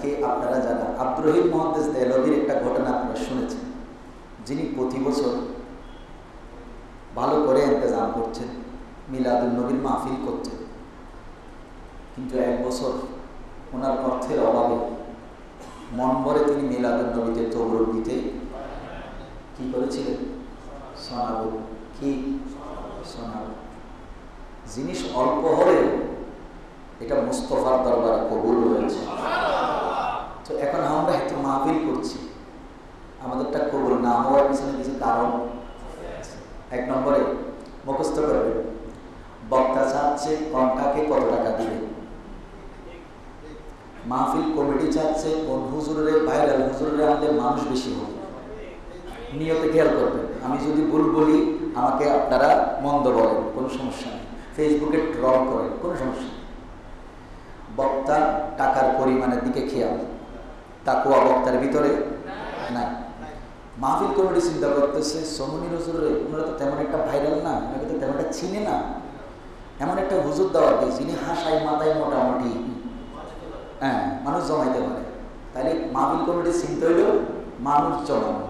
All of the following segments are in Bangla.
আজকে আপনারা যারা আব্দুর রহিম মুহাদ্দিস দেহলভীর একটা ঘটনা আপনারা শুনেছেন, যিনি প্রতি বছর ভালো করে ইন্তজাম করছেন, মিলাদুন নবীর মাহফিল করছেন, কিন্তু এক বছর ওনার অর্থের অভাবে মন ভরে তিনি মিলাদুন নবীতে তবরুক দিতে কি করেছিলেন? শোনাবো কি শোনাবো। জিনিস অল্প হলেও এটা মুস্তফার দরবারে কবুল হয়েছে। তো এখন আমরা একটু মাহফিল করছি, আমাদেরটা কবুল না হওয়ার পিছনে কিছু কারণ। এক নম্বরে মুখস্থ করবে, বক্তা চাচ্ছে কন্টাকে কত টাকা দিবে, মাহফিল কমিটি চাচ্ছে কোন হুজুরের ভাইরাল হুজুরের আনলে মানুষ বেশি হবে। নিয়তে খেয়াল করবেন, আমি যদি ভুল বলি আমাকে আপনারা মন্দ বলেন, কোনো সমস্যা নেই, ফেসবুকে ট্রল করেন, কোনো সমস্যা নেই। বক্তা টাকার পরিমাণের দিকে খেয়াল, তাকওয়া বক্তার ভিতরে নাই। মাহফিল কমিটি চিন্তা করতেছে সমনি হুজুরে, ওনারা তো তেমন একটা ভাইরাল না, ওনাকে তো তেমন একটা চিনে না, এমন একটা হুজুর দেওয়া দিই যিনি হাসায় মাথায় মোটামুটি মানুষ জমাইতে পারে। তাহলে মাহফিল কমিটি চিন্তা হইল মানুষ জমানো।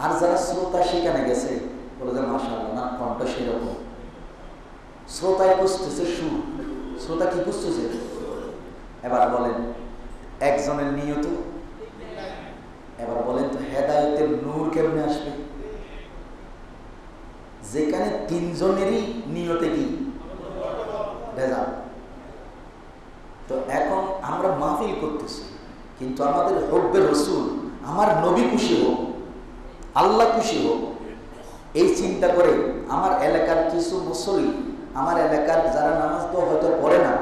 আর যারা শ্রোতা সেখানে গেছে বলে যে মাশাআল্লাহ না কণ্ঠ সেরকম, শ্রোতায় বুঝতেছে সুর, শ্রোতা কি বুঝতেছে। এবার বলেন একজনের নিয়ত, এবার বলেন তো হেদায়েতের নূর কেমনে আসবে যেখানে তিনজনেরই নিয়তে কি ভেজাল। তো এখন আমরা মাহফিল করতেছি, কিন্তু আমাদের হব্বে রসুল, আমার নবী খুশি হোক, আল্লাহ খুশি হোক, এই চিন্তা করে আমার এলাকার কিছু মুসল্লি, আমার এলাকার যারা নামাজ তো হয়তো পড়ে না,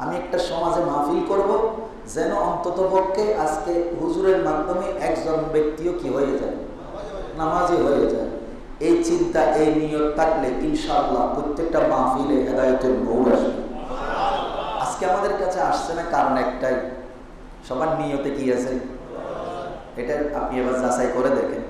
আমি একটা সমাজে মাহফিল করব যেন অন্তত পক্ষে আজকে হুজুরের মাধ্যমে একজন ব্যক্তিও কি হয়ে যায়, নামাজি হয়ে যায়। এই চিন্তা, এই নিয়ত থাকলে ইনশাআল্লাহ প্রত্যেকটা মাহফিলে হেদায়েতের নূর আসবে। আজকে আমাদের কাছে আসছে না, কারণ একটাই, সবার নিয়তে কি আছে এটা আপনি এবার যাচাই করে দেখেন।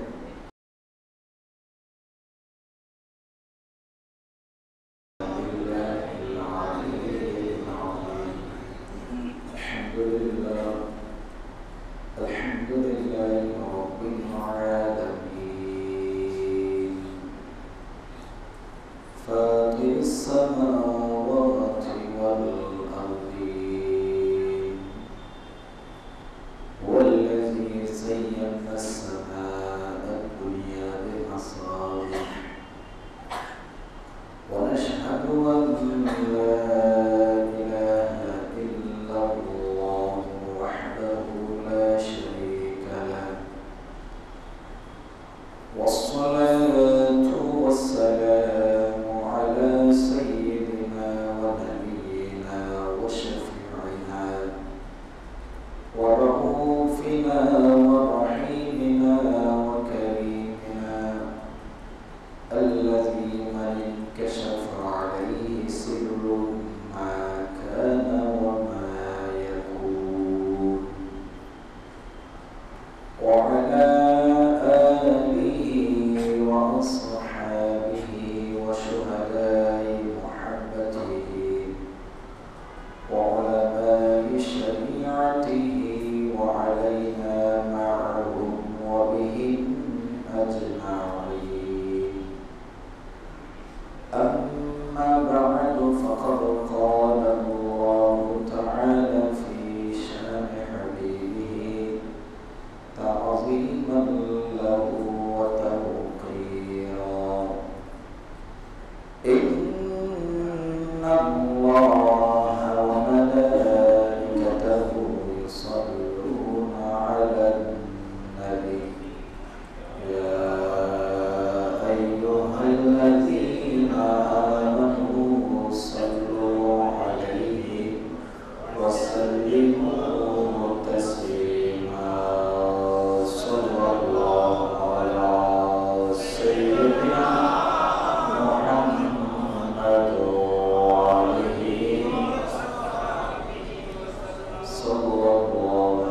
صلى الله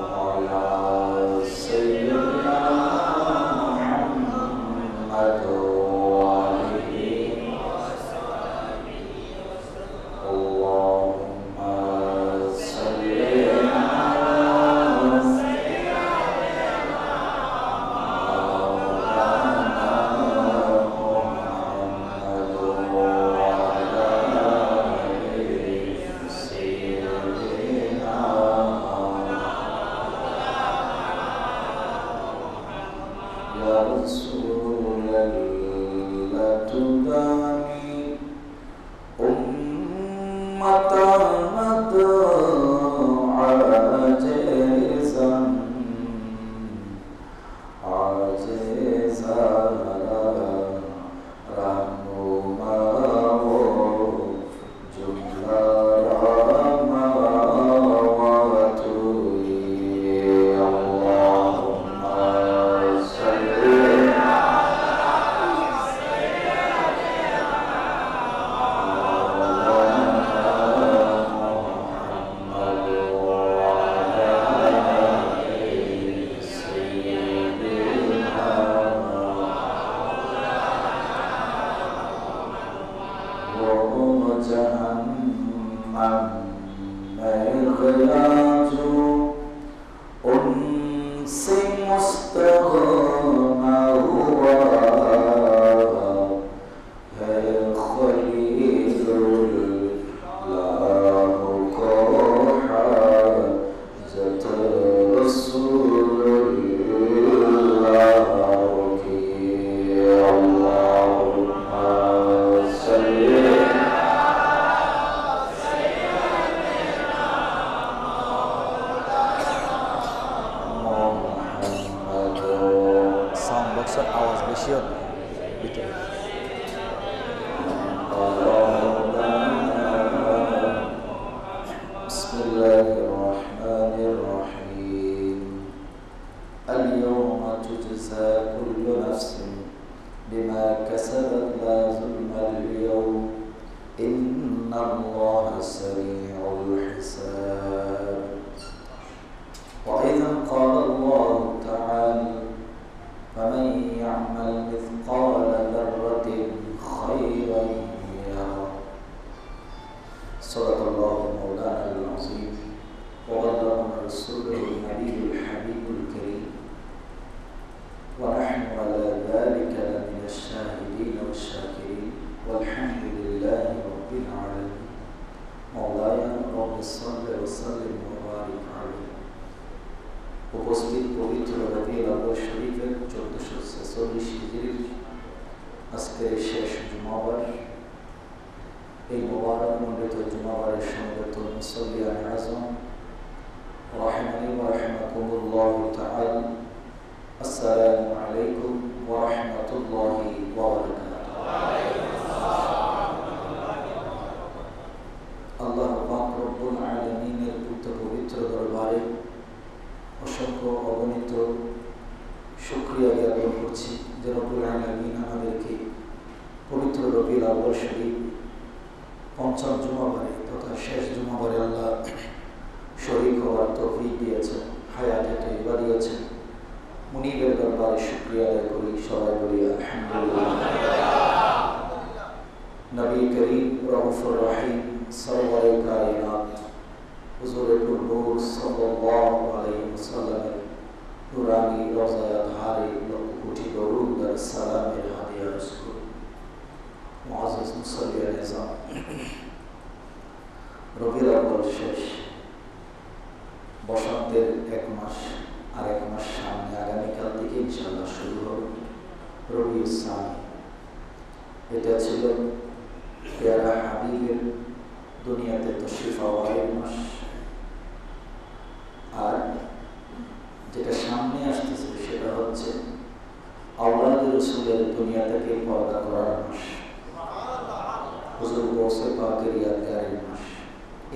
رسولا لتداني أمة عاجزا عاجزا উপস্থিত পবিত্র রবিউল আউয়াল শরীফের 1446 হিজরির আজকের শেষ জুমাবার, এই মোবারক মণ্ডিত জুমাবারের সমবেত মুসল্লিয়ান আযম রাহিমানি ওয়া রাহিমাকুমুল্লাহু তাআলা, আসসালামু আলাইকুম ওয়া রাহমাতুল্লাহি ওয়া বারাকাতুহু। আল্লাহ পাক রব্বুল আলামিনের পবিত্র দরবারে অসংখ্য অগণিত শুকরিয়া জ্ঞাপন করছি যে রব্বুল আলামিন আমাদেরকে পবিত্র রবিউল আউয়াল শরীফ পঞ্চম জুমাবারে তথা শেষ জুমাবারে আল্লাহ শরীক হওয়ার তৌফিক দিয়েছেন, হায়াতে তৈবা দিয়েছেন। মুনিবের দরবারে শুকরিয়া আদায় করি, সবাই বলি আলহামদুলিল্লাহ। নবী করিম রউফুর রহিম সরওয়ারে কায়নাত হুজুরে নূর সাল্লাল্লাহু আলাইহি ওয়াসাল্লামের নুরানি রওজায়ে ধারে লক্ষ কোটি দরুদ আর সালামের হাদিয়া রাসূল মুআজ্জাজ মুসল্লিয়ান নিজাম। রবিউল আউয়াল শেষ, বসন্তের এক মাস, আর এক মাস সামনে, আগামীকাল থেকে ইনশাআল্লাহ শুরু হবে রবিউল সানি। এটা ছিল পেয়ারা হাবিবের দুনিয়াতে তশরিফ আওয়ালের মাস, আর যেটা সামনে আসতেছে সেটা হচ্ছে আওলাদ রাসূলের দুনিয়া থেকে পর্দা করার মাস, হুজুর গৌসে পাকের ইয়াদগারের মাস।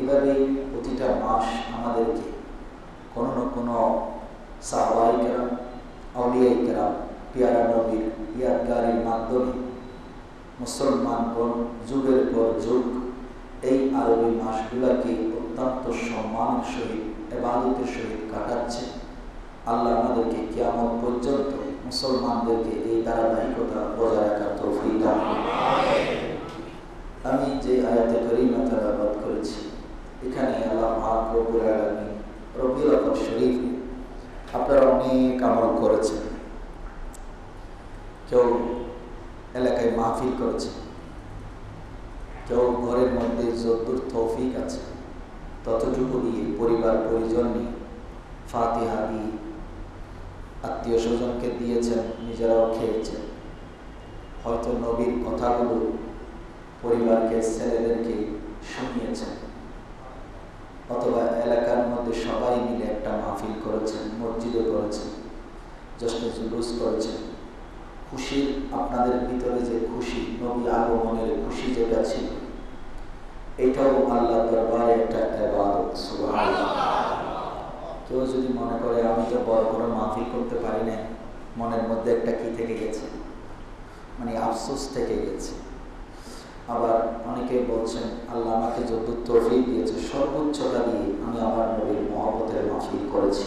এভাবেই প্রতিটা মাস আমাদেরকে কোনো না কোনো সাহাবায়ে কেরাম, আউলিয়ায়ে কেরাম, পেয়ারা নবীর ইয়াদগারের মাধ্যমে মুসলমানগণ যুগের পর যুগ এই আরবি মাসগুলাকে অত্যন্ত সম্মানের সহিত ইবাদতের সহিত কাটাচ্ছে। আল্লাহ আমাদেরকে কিয়ামত পর্যন্ত মুসলমানদেরকে এই ধারাবাহিকতা বজায় রাখার তৌফিক দান করুন। আমি যে আয়াতে কারিমা তেলাওয়াত করেছি, এখানে আল্লাহ পাক রব্বুল আলামিন রবিউল আউয়াল শরীফ আপনারা অনেক আমল করেছেন। কেউ এলাকায় মাহফিল করেছে, কেউ ঘরের মধ্যে যতদূর তৌফিক আছে ততটুকু দিয়ে পরিবার পরিজন নিয়ে ফাতিহা দিয়ে আত্মীয় স্বজনকে দিয়েছেন, নিজেরাও খেয়েছেন। হয়তো নবীর কথাগুলো পরিবারকে, ছেলেদেরকে শুনিয়েছেন, অথবা এলাকার মধ্যে সবাই মিলে একটা মাহফিল করেছেন, মসজিদে করেছেন, জশ্নে জুলুস করেছেন। খুশির, আপনাদের ভিতরে যে খুশি, নবী আগমনের খুশি যেটা ছিল, এটাও আল্লাহর দরবারে একটা ইবাদত। সুবহানাল্লাহ। কেউ যদি মনে করে আমি তো বড় বড় মাহফিল করতে পারি না, মনের মধ্যে একটা কি থেকে গেছে, মানে আফসোস থেকে গেছে। আবার অনেকে বলছেন আল্লাহ আমাকে যত তৌফিক দিয়েছে সর্বোচ্চটা দিয়ে আমি আমার নবীর মহব্বতের মাহফিল করেছি।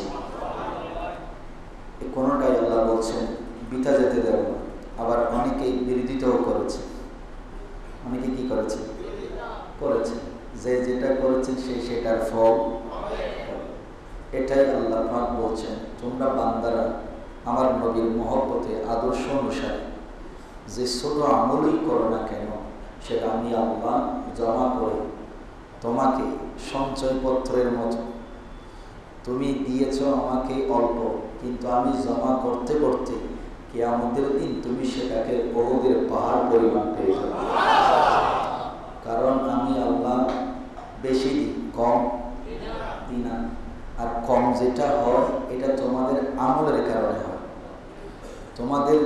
এই কোনোটাই আল্লাহ বলছেন বিতা যেতে দেব না। আবার অনেকেই বিরোধিতাও করেছে। অনেকে কি করেছে? করেছে। যে যেটা করেছেন সে সেটার ফল। এটাই আল্লাহ পাক বলছেন, তোমরা বান্দারা আমার নবীর মহব্বতে আদর্শ অনুসারে যে ছোট আমলই করো না কেন, সেটা আমি আল্লাহ জমা করে তোমাকে সঞ্চয়পত্রের মতো, তুমি দিয়েছ আমাকে অল্প, কিন্তু আমি জমা করতে করতে কিয়ামতের দিন তুমি সেটাকে বহুদের পাহাড় পরিমাণ পেয়ে যাবে। কারণ আমি আল্লাহ বেশি দিই, কম দিই না। আর কম যেটা হয় এটা তোমাদের আমলের কারণে হয়, তোমাদের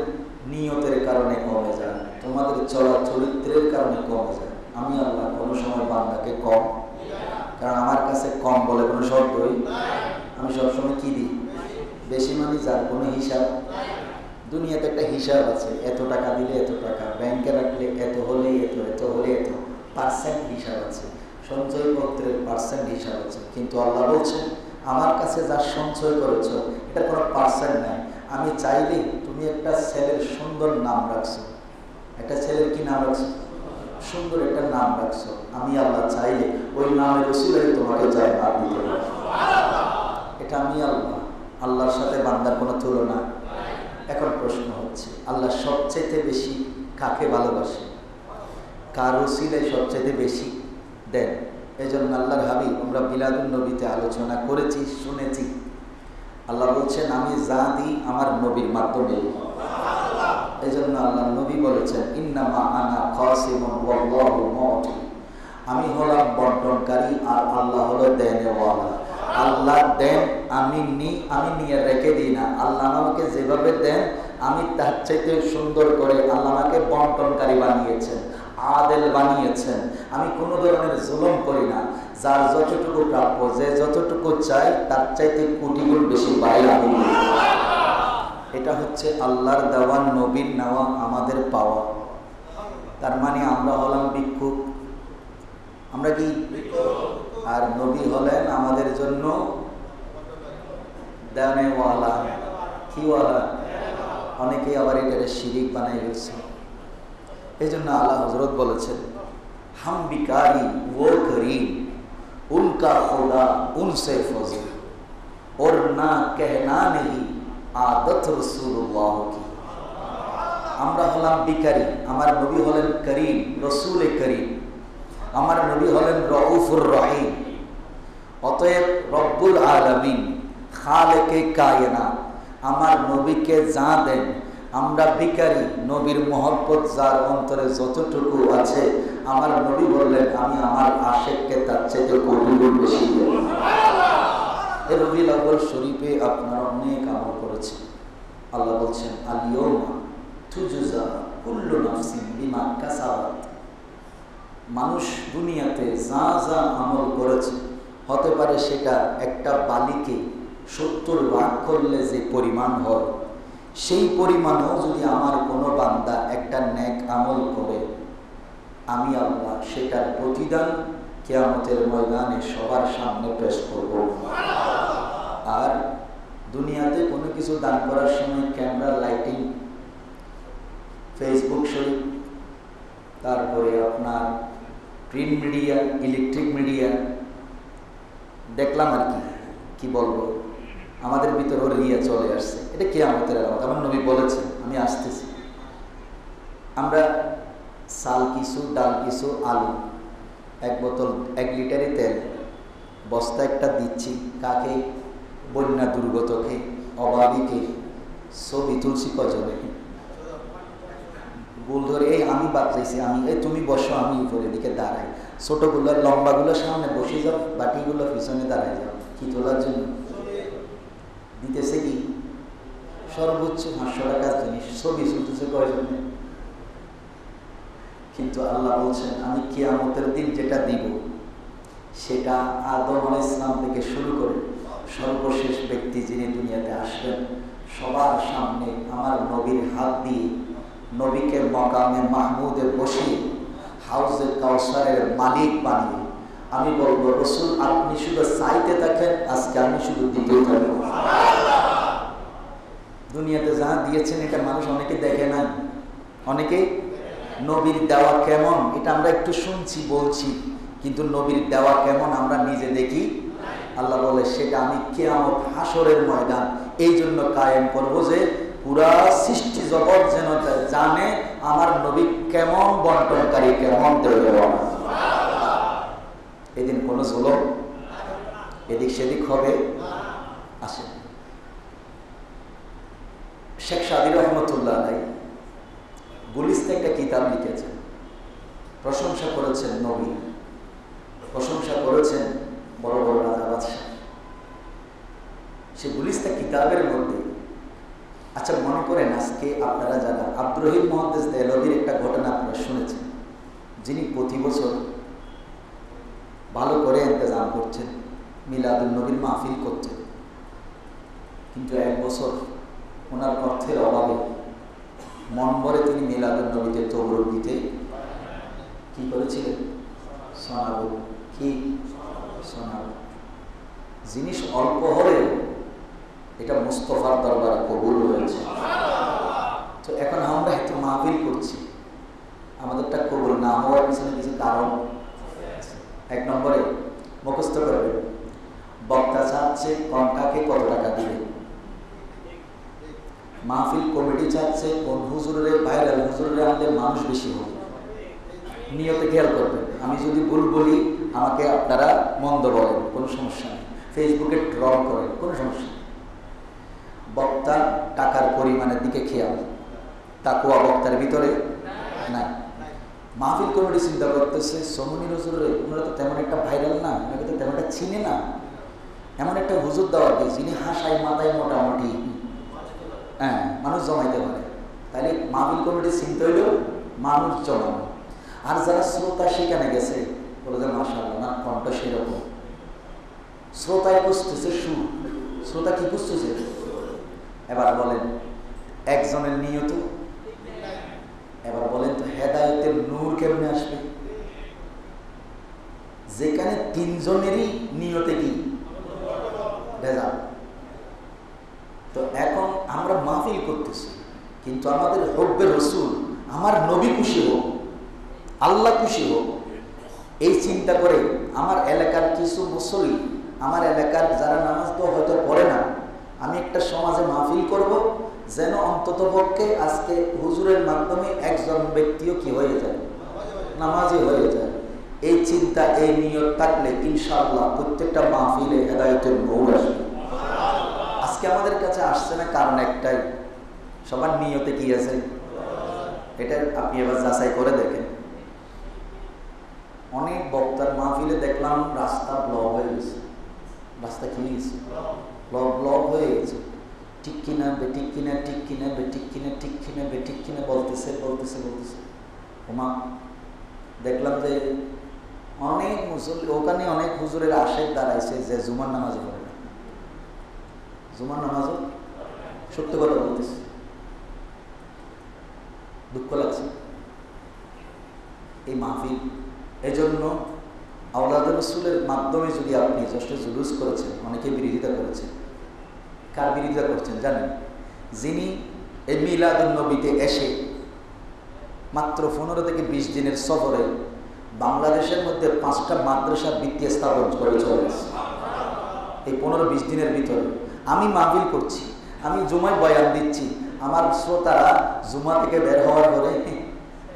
নিয়তের কারণে কমে যায়, তোমাদের চলা চরিত্রের কারণে কমে যায়। আমি আল্লাহ কোনো সময় বান্দাকে কম, কারণ আমার কাছে কম বলে কোনো শব্দই, আমি সবসময় কি দিই? বেশি মানে যার কোনো হিসাব। দুনিয়াতে একটা হিসাব আছে, এত টাকা দিলে এত টাকা, ব্যাংকে রাখলে এত হলে এত, এত হলে এত, পার্সেন্ট হিসাব আছে, সঞ্চয়পত্রের পার্সেন্ট হিসাব আছে। কিন্তু আল্লাহ বলছেন আমার কাছে যা সঞ্চয় করেছ এটা কোনো পার্সেন্ট নাই। আমি চাইলে তুমি একটা ছেলের সুন্দর নাম রাখছো, একটা ছেলের কি নাম রাখছো? সুন্দর একটা নাম রাখছো। আমি আল্লাহ চাইলে ওই নামের ওসিলায় তোমাকে জান্নাত দিতে পারি। এটা আমি আল্লাহ, আল্লাহর সাথে বান্দার কোনো তুলনা। এখন প্রশ্ন হচ্ছে আল্লাহ সবচাইতে বেশি কাকে ভালোবাসে, কার ওসিলায় সবচাইতে বেশি দেন? এই জন্য আল্লাহর হাবিব, আমরা মিলাদুন নবীতে আলোচনা করেছি, শুনেছি, আল্লাহ বলছেন আমি যা দিই আমার নবীর মাধ্যমে। এই জন্য আল্লাহ নবী বলেছেন ইন্নামা আনা কাসিমুন ওয়াল্লাহু মুতি, আমি হলাম বন্টনকারী আর আল্লাহ হলো দেনওয়ালা। আল্লাহ দেন, আমি নিয়ে রেখে দিই না। আল্লাহ আমাকে যেভাবে দেন আমি তার চাইতে সুন্দর করে আল্লাহ আমাকে বন্টনকারী বানিয়েছেন, আদেল বানিয়েছেন। আমি কোনো ধরনের জুলুম করি না। যার যতটুকু প্রাপ্য, যে যতটুকু চাই তার চাইতে কোটি গুণ বেশি বাইরে আমি। এটা হচ্ছে আল্লাহর দেওয়া, নবীর নেওয়া, আমাদের পাওয়া। তার মানে আমরা হলাম ভিক্ষুক, আমরা কি? আর নবী হলেন আমাদের জন্য দেওয়ালা, কিওয়ালা। অনেকেই আবার এটাকে শিরিক বানাই ফেলছে। এই জন্য আল্লাহ হযরত বলেছেন হাম বিকারি ও করিম উনকা খোদা উনসে ফজল और ना कहना नहीं आदत रसूलुल्लाह की। আমরা হলাম বিকারি, আমার নবী হলেন করিম, রসুল করিম। আমার নবী হলেন রউফুর রহিম। অতএব রব্বুল আলামিন, খালেকে কায়নাত আমার নবীকে যা দেন, আমরা ভিখারি, নবীর মহব্বত যার অন্তরে যতটুকু আছে, আমার নবী বললেন আমি আমার আশিককে তার চাইতে কোটি গুণ বেশি দেব। এই রবিউল আউয়াল শরীফে আপনারা অনেক আমল করেছেন। আল্লাহ বলছেন আল ইয়াউমা তুজজা কুল্লু নাফসিন বিমা কাসাবাত। মানুষ দুনিয়াতে যা যা আমল করেছে, হতে পারে সেটা একটা বালিকে 70 ভাগ করলে যে পরিমাণ হয়, সেই পরিমাণও যদি আমার কোনো বান্দা একটা নেক আমল করে, আমি আল্লাহ সেটার প্রতিদান কিয়ামতের ময়দানে সবার সামনে পেশ করব। আর দুনিয়াতে কোনো কিছু দান করার সময় ক্যামেরা, লাইটিং, ফেসবুক শরীফ, তারপরে আপনার প্রিন্ট মিডিয়া, ইলেকট্রিক মিডিয়া দেখলাম আর কি বলবো, আমাদের ভিতরে রিয়া চলে আসছে। এটা কিয়ামতের আলামত। আমার নবী বলেছেন আমি আসতেছি। আমরা চাল কিছু, ডাল কিছু, আলু, এক বোতল 1 লিটারের তেল, বস্তা একটা দিচ্ছি কাকে? বন্যা দুর্গতকে, অভাবীকে, ছবি তুলছি কজনে, ভুল ধরে এই আমি বাদ চাইছি, আমি এই তুমি বসো, আমি উপরের দিকে দাঁড়াই, ছোটগুলো লম্বাগুলো সামনে বসে যাও, বাটিগুলো পিছনে দাঁড়ায় যাও, কি তোলার জন্য? দিতেছে কি সর্বোচ্চ 500 টাকার জিনিস, ছবি তুলতেছে কয়জনে? কিন্তু আল্লাহ বলছেন আমি কিয়ামতের দিন যেটা দিব সেটা আদম আলাইহিস সালাম থেকে শুরু করে সর্বশেষ ব্যক্তি যিনি দুনিয়াতে আসবেন সবার সামনে আমার নবীর হাত দিয়ে নবীকে মাকামে মাহমুদে বসিয়ে হাউজে কাউসারের মালিক বানিয়ে আমি বলবো রাসূল আপনি শুধু চাইতে থাকেন, আজকে আমি শুধু দিতেই থাকবো। দুনিয়াতে যা দিয়েছেন এটা মানুষ অনেকে দেখে না, অনেকে নবীর দেওয়া কেমন এটা আমরা একটু শুনছি বলছি, কিন্তু নবীর দেওয়া কেমন আমরা নিজে দেখি। আল্লাহ বলে সেটা আমি কিয়ামত হাসরের ময়দান এই জন্য কায়েম করব যে পুরা সৃষ্টি জগৎ যেন জানে আমার নবী কেমন বন্টনকারী, কেমন দেওয়ান। এদিন কোনো জুলুম এদিক সেদিক হবে আসে। শেখ সাদী রহমতুল্লাহ আলাইহি গুলিস্তানে একটা কিতাব লিখেছেন, প্রশংসা করেছেন নবী, প্রশংসা করেছেন বড় বড় রাজা বাদশাহ। সে গুলিস্তান কিতাবের মধ্যে আচ্ছা মনে করেন আজকে আপনারা যারা আব্দুর রহিম মুহাদ্দিস দেহলভীর একটা ঘটনা আপনারা শুনেছেন, যিনি প্রতি বছর ভালো করে ইন্তজাম করছেন, মিলাদুন নবীর মাহফিল করছেন, কিন্তু এক বছর ওনার অর্থের অভাবে মন ভরে তিনি মিলাদুন নবীতে তবরুক দিতে কি করেছিলেন? শোনাবো কি শোনাবো। জিনিস অল্প হলেও এটা মুস্তফার দরবারে কবুল হয়েছে। তো এখন আমরা একটু মাহফিল করছি, আমাদেরটা কবুল না হওয়ার পিছনে কিছু কারণ। এক নম্বরে মুখস্থ করবে, বক্তা চাচ্ছে কন্টাকে কত টাকা দিবে, মাহফিল কমিটি চাচ্ছে কোন হুজুরের ভাইরাল হুজুরের আনলে মানুষ বেশি হবে। নিয়তে খেয়াল করবেন, আমি যদি ভুল বলি আমাকে আপনারা মন্দ বলেন, কোনো সমস্যা নেই, ফেসবুকে ট্রল করেন, কোনো সমস্যা নেই। বক্তা টাকার পরিমাণের দিকে খেয়াল, তাকওয়া বক্তার ভিতরে নাই। মাহফিল কমিটি চিন্তা করতেছে সমনি হুজুরের, ওনারা তো তেমন একটা ভাইরাল না, ওনাকে তো তেমন একটা চিনে না, এমন একটা হুজুর দেওয়া দিয়ে যিনি হাসায় মাথায় মোটামুটি হ্যাঁ মানুষ জমাইতে পারে, তাহলে মাহফিল কমিটি চিন্তা হইলেও মানুষ জমানো। আর যারা শ্রোতা সেখানে গেছে বলে যে মাশাআল্লাহ না কণ্ঠ সেরকম, শ্রোতায় বুঝতেছে সুর, শ্রোতা কি বুঝতেছে। এবার বলেন একজনের নিয়ত, এবার বলেন তো হেদায়েতের নূর কেমনে আসবে যেখানে তিনজনেরই নিয়তে কি ভেজাল। তো এখন আমরা মাহফিল করতেছি কিন্তু আমাদের হব্বে রসুল, আমার নবী খুশি হোক, আল্লাহ খুশি হোক, এই চিন্তা করে আমার এলাকার কিছু মুসল্লি, আমার এলাকার যারা নামাজ তো হয়তো পড়ে না, আমি একটা সমাজে মাহফিল করব যেন অন্তত পক্ষে আজকে হুজুরের মাধ্যমে একজন ব্যক্তিও কি হয়ে যায়, নামাজি হয়ে যায়। এই চিন্তা এই নিয়ত থাকলে ইনশাআল্লাহ প্রত্যেকটা মাহফিলে হেদায়েতের নূর আসবে। আজকে আমাদের কাছে আসছে না কারণ একটাই, সবার নিয়তে কি আছে এটা আপনি এবার যাচাই করে দেখেন। অনেক বক্তার মাহফিলে দেখলাম রাস্তা ব্লক হয়ে গেছে, রাস্তা কি গেছে ব্লক হয়ে গেছে, ঠিক কিনা বেঠিক কিনা, ঠিক কিনা বেঠিক কিনা, ঠিক কিনা বেঠিক কিনা বলতেছে বলতেছে বলতেছে। ওমা দেখলাম যে অনেক মুসল্লি ওখানে, অনেক হুজুরের আশেক দাঁড়াইছে যে জুমার নামাজও পড়ে না, জুমার নামাজও, সত্য কথা বলতেছে, দুঃখ লাগছে এই মাহফিল। এজন্য আওলাদে রসুলের মাধ্যমে যদি আপনি যষ্ট জুলুস করেছেন, অনেকে বিরোধিতা করেছেন, কার বিরোধিতা করছেন জানেন? যিনি এই মিলাদুন নবীতে এসে মাত্র 15 থেকে 20 দিনের সফরে বাংলাদেশের মধ্যে 5টা মাদ্রাসা ভিত্তি স্থাপন করে চলেছে। এই 15-20 দিনের ভিতরে আমি মাহফিল করছি, আমি জুমায় বয়ান দিচ্ছি, আমার শ্রোতারা জুমা থেকে বের হওয়ার পরে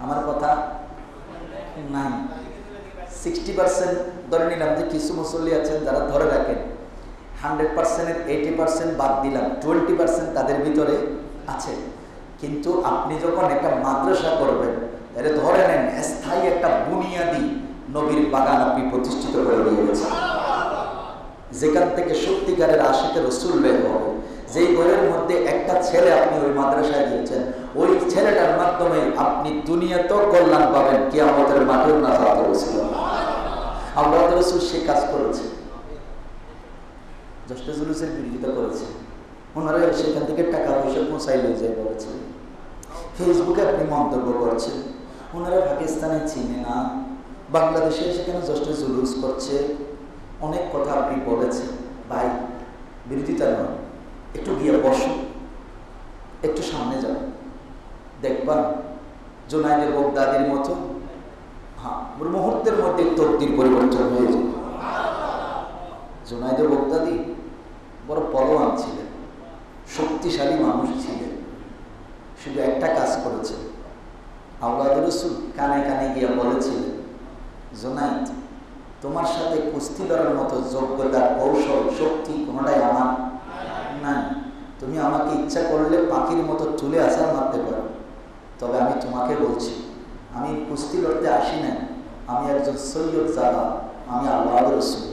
আমার কথা নাই। 60% ধরে নিলাম যে কিছু মুসল্লি আছেন যারা ধরে রাখেন, 100%-এর 80% বাদ দিলাম, 20% তাদের ভিতরে আছে। কিন্তু আপনি যখন একটা মাদ্রাসা করবেন, তাহলে ধরে নেন স্থায়ী একটা বুনিয়াদি নবীর বাগান আপনি প্রতিষ্ঠিত করে দিয়েছেন, যেখান থেকে সত্যিকারের আশিকে রসুল বের হবে। যেই ঘরের মধ্যে একটা ছেলে আপনি ওই মাদ্রাসায় দিয়েছেন, ওই ছেলেটার মাধ্যমে আপনি দুনিয়াতেও কল্যাণ পাবেন, কিয়ামতের মাঠেও নাজাত রসুল। আল্লাহ রসুল সে কাজ করেছে, জশ্নে জুলুসের বিরোধিতা করেছে। ওনারা সেখান থেকে টাকা পয়সা পৌঁছাই লয়ে যায় বলেছে। ফেসবুকে আপনি মন্তব্য করছেন, ওনারা পাকিস্তানে চিনে না, বাংলাদেশে সেখানে জশ্নে জুলুস করছে, অনেক কথা আপনি বলেছেন। ভাই, বিরোধিতা নয়, একটু গিয়ে বসো, একটু সামনে যাও, দেখবা জুনায়েদ বাগদাদির মতো মুহূর্তের মধ্যে তকদির পরিবর্তন হয়ে যাবে। জুনায়েদ বাগদাদি বড় পরোয়ান ছিলেন, শক্তিশালী মানুষ ছিলেন, শুধু একটা কাজ করেছে। আওলাদ রাসূল কানে কানে গিয়ে বলেছিলেন, জুনায়েদ, তোমার সাথে কুস্তি লড়ার মতো যোগ্যতা, কৌশল, শক্তি কোনোটাই আমার নাই। তুমি আমাকে ইচ্ছা করলে পাখির মতো তুলে আছাড় মারতে পারো, তবে আমি তোমাকে বলছি, আমি কুস্তি লড়তে আসি না, আমি একজন সৈয়দ জাদা, আমি আওলাদ রাসূল।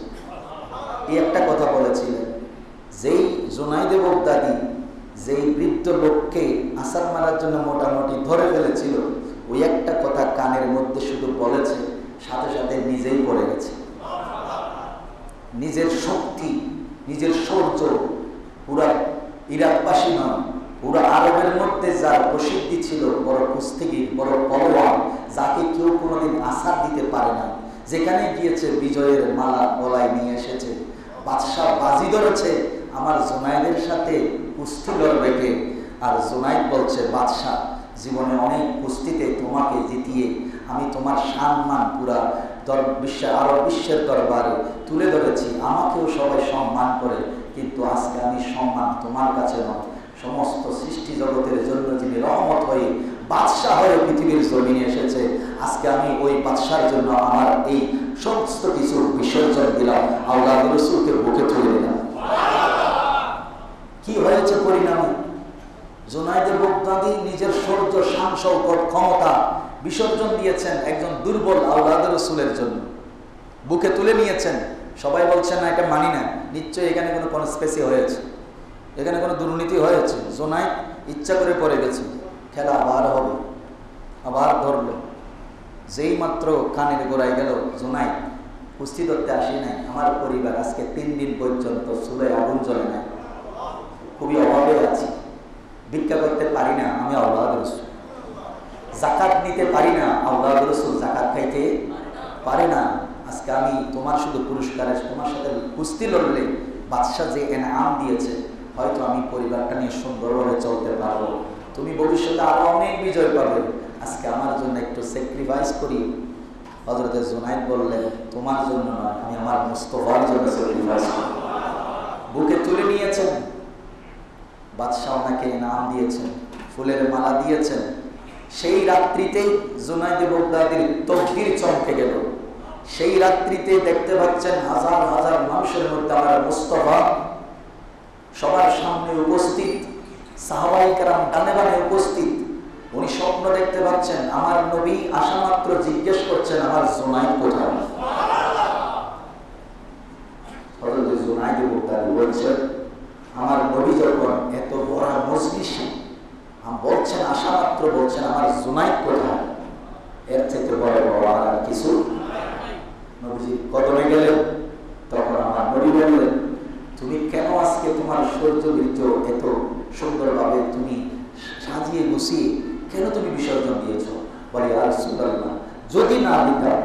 এই একটা কথা বলেছিলেন। যেই জুনায়েদ বাগদাদি যেই বৃদ্ধ লোককে আছাড় মারার জন্য মোটামুটি ধরে ফেলেছিল, ওই একটা কথা কানের মধ্যে শুধু বলেছে, সাথে সাথে নিজেই পড়ে গেছে। নিজের শক্তি, নিজের শৌর্য, পুরা ইরাকবাসী নয়, পুরা আরবের মধ্যে যার প্রসিদ্ধি ছিল, বড় কুস্তিগীর, বড় পলোয়ান, যাকে কেউ কোনোদিন আছাড় দিতে পারে না, যেখানে গিয়েছে বিজয়ের মালা গলায় নিয়ে এসেছে। বাদশাহ বাজি ধরেছে আমার জুনায়েদের সাথে কুস্তি লড়বে কে। আর জুনায়েদ বলছে, বাদশাহ, জীবনে অনেক কুস্তিতে তোমাকে জিতিয়ে আমি তোমার সম্মান পুরা আরব বিশ্বের দরবারে তুলে ধরেছি, আমাকেও সবাই সম্মান করে, কিন্তু আজকে আমি সম্মান তোমার কাছে নয়, সমস্ত সৃষ্টি জগতের জন্য যিনি রহমত হয়ে বাদশাহ হয়ে পৃথিবীর জমিনে এসেছে, আজকে আমি ওই বাদশার জন্য আমার এই সমস্ত কিছু বিসর্জন দিলাম, আওলাদ রাসূলকে বুকে তুলে দিলাম। কি হয়েছে পরিণামে? জুনায়েদ বাগদাদি নিজের শৌর্য, শান, শৌকত, ক্ষমতা বিসর্জন দিয়েছেন একজন দুর্বল আওলাদ রাসূলের জন্য, বুকে তুলে নিয়েছেন। সবাই বলছেন না, এটা মানি না, নিশ্চয়ই এখানে কোনো কনস্পিরেসি হয়েছে, এখানে কোনো দুর্নীতি হয়েছে। জুনায়েদ ইচ্ছা করে পড়ে গেছে, খেলা আবার হবে, আবার ধরলো। যেই মাত্র কানের গোড়ায় গেল, জুনায়েদ, কুস্তি ধরতে আসি নাই, আমার পরিবার আজকে 3 দিন পর্যন্ত চুলায় আগুন জ্বলে নাই, খুবই অভাবে আছি, ভিক্ষা করতে পারি না, আমি আওলাদ রাসূল। যাকাত নিতে পারি না, আওলাদ রাসূল যাকাত খাইতে পারে না। আজকে আমি তোমার শুধু পুরস্কারে, তোমার সাথে কুস্তি লড়লে বাদশাহ যে এনাম দিয়েছে, হয়তো আমি পরিবারটা নিয়ে সুন্দরভাবে চলতে পারবো, তুমি ভবিষ্যতে আরো অনেক বিজয় পাবে, আজকে আমার জন্য একটু স্যাক্রিফাইস করি। হযরত জুনায়েদ বললেন, তোমার জন্য নয়, আমি আমার মুস্তাফার জন্য স্যাক্রিফাইস করি। বুকে তুলে নিয়েছেন, বাদশাহ ওনাকে ইনাম দিয়েছেন, ফুলের মালা দিয়েছেন। সেই রাত্রিতেই জুনায়েদ বাগদাদির তকদির চমকে গেল। সেই রাত্রিতে দেখতে পাচ্ছেন হাজার হাজার মানুষের মধ্যে আমার মুস্তাফা সবার সামনে উপস্থিত, সাহাবায়ে কেরাম ডানে বামে উপস্থিত। উনি স্বপ্ন দেখতে পাচ্ছেন, আমার নবী আসা মাত্র জিজ্ঞেস করছেন, আমার জুনায়েদ কোথায়? হযরত জুনায়েদ বাগদাদি বলছেন, আমার নবী যখন এত বড় মজলিসে বলছেন, আসা মাত্র বলছেন, আমার জুনায়েদ কোথায়? এর থেকে বড় বড় আর কিছু। নবীজি কদমে গেলেন, তখন আমার নবী বললেন, তুমি কেন আজকে তোমার সৌর্য বীর্য এত সুন্দরভাবে তুমি সাজিয়ে গুছিয়ে কেন তুমি বিসর্জন দিয়েছো? বলে, ইয়া রাসূলুল্লাহ, যদি না দিতাম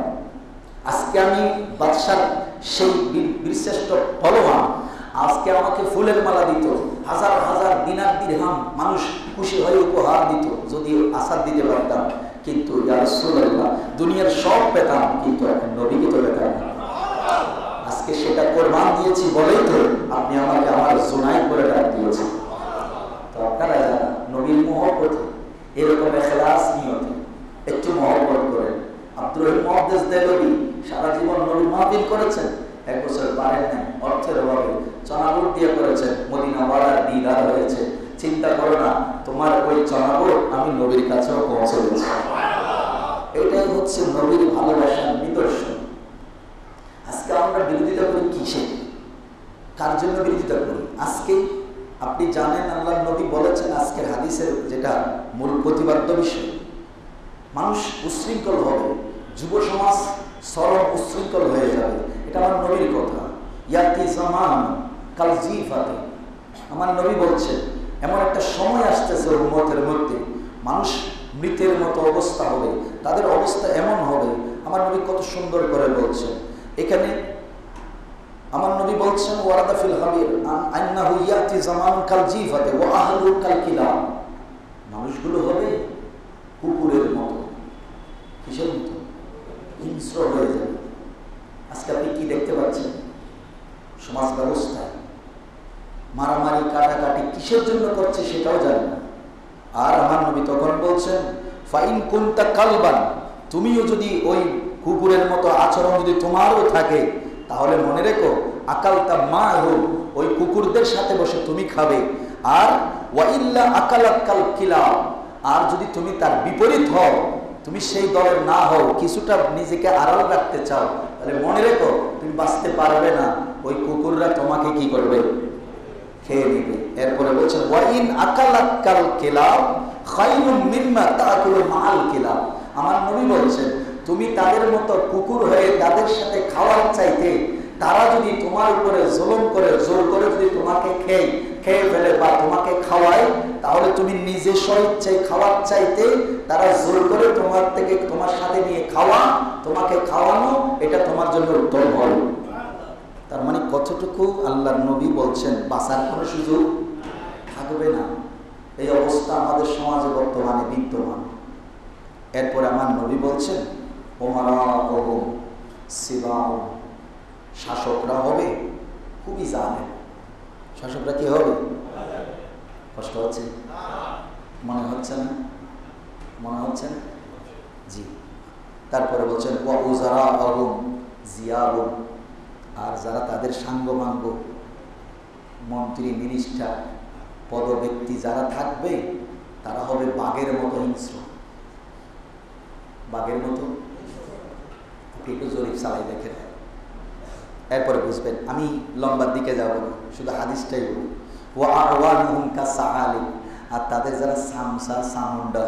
আজকে আমি বাদশার সেই বীরশ্রেষ্ঠ ফলোয়ান, আজকে আমাকে ফুলের মালা দিত, হাজার হাজার দিনার দিরহাম মানুষ খুশি হয়ে উপহার দিত, যদি আসাদ দিতে পারতাম। কিন্তু ইয়া রাসূলুল্লাহ, দুনিয়ার সব পেতাম, কিন্তু এখন নবীকে তো পেতাম না। আজকে সেটা কোরবান দিয়েছি বলেই তো আপনি আমাকে আমার জুনায়েদ বলে ডাক দিয়েছেন। তো আপনারা যারা নবীর মহব্বতে এরকম ইখলাস নিয়তে একটু মহব্বত করেন। আব্দুর রহিম মুহাদ্দিস দেলভী সারা জীবন নবীর মাহফিল করেছেন, 1 বছর পারেন না, অর্থের অভাবে চনাগুলো দিদার হয়েছে, চিন্তা করো না, তোমার ওই চনাবো আমি নবীর কাছেও পৌঁছে দিচ্ছি। এটাই হচ্ছে নবীর ভালোবাসার নিদর্শন। আজকে আমরা বিরোধিতা করি কিসে, কার জন্য বিরোধিতা করি? আজকে আপনি জানেন আল্লাহর নবী বলেছেন, আজকের হাদিসের যেটা মূল প্রতিবাদ্য বিষয়, মানুষ উশৃঙ্খল হবে, যুব সমাজ সরব উশৃঙ্খল হয়ে যাবে, এটা আমার নবীর কথা। ইয়াতি জামান কাল জিফাতে, আমার নবী বলছেন এমন একটা সময় আসতেছে উম্মতের মধ্যে মানুষ মৃতের মতো অবস্থা হবে, তাদের অবস্থা এমন হবে। আমার নবী কত সুন্দর করে বলছেন এখানে, আমার নবী বলছেন ওয়ারাদা ফিল হাবির আন্নাহু ইয়াতি জামান কাল জিফাতে ওয়া আহলু কাল কিলাব, মানুষগুলো হবে কুকুরের মতো। কিসের মতো? হিংস্র হয়ে যাবে। আজকে আপনি কি দেখতে পাচ্ছেন সমাজ ব্যবস্থায়? মারামারি কাটাকাটি কিসের জন্য করছে সেটাও জানি না। আর আমার নবী তখন বলছেন ফাইন কুনতা কালবান, তুমিও যদি ওই কুকুরের মতো আচরণ যদি তোমারও থাকে, তাহলে মনে রেখো আকালতা মা হোক, ওই কুকুরদের সাথে বসে তুমি খাবে। আর ওয়াইল্লা আকালাত কাল কিলাব, আর যদি তুমি তার বিপরীত হও, তুমি সেই দলের না হও, কিছুটা নিজেকে আড়াল রাখতে চাও, তাহলে মনে রেখো তুমি বাঁচতে পারবে না, ওই কুকুররা তোমাকে কি করবে? খেয়ে নিবে। এরপরে বলছেন ওয়াইন আকালাত কাল কিলাব খায়রুম মিম্মা তাকুলু মাল কিলাব, আমার নবী বলছেন তুমি তাদের মতো কুকুর হয়ে তাদের সাথে খাওয়ার চাইতে, তারা যদি তোমার উপরে জুলুম করে জোর করে যদি তোমাকে খেয়ে ফেলে বা তোমাকে খাওয়ায়, তাহলে তুমি নিজে স্বইচ্ছায় খাওয়ার চাইতে তারা জোর করে তোমার সাথে নিয়ে খাওয়া, তোমাকে খাওয়ানো, এটা তোমার জন্য উত্তম হবে। তার মানে কতটুকু আল্লাহর নবী বলছেন বাঁচার কোনো সুযোগ থাকবে না। এই অবস্থা আমাদের সমাজে বর্তমানে বিদ্যমান। এরপর আমার নবী বলছেন ওমারাহুম সিবাউ, শাসকরা হবে খুবই জালেম। শাসকরা কি হবে? কষ্ট হচ্ছে? মনে হচ্ছে না? মনে হচ্ছে না? জি। তারপরে বলছেন ওয়া উজারাহুম জিয়াবুন, আর যারা তাদের সাঙ্গপাঙ্গ মন্ত্রী মিনিস্টার পদব্যক্তি যারা থাকবে, তারা হবে বাঘের মতো হিংস্র। বাঘের মতো, একটু জরিপ চালাই দেখেন, এরপরে বুঝবেন। আমি লম্বার দিকে যাব না, শুধু হাদিসটাই বলি। ওয়া আরওয়ানুহুম কাসাআলি, আর তাদের যারা সামসা সামুন্ডা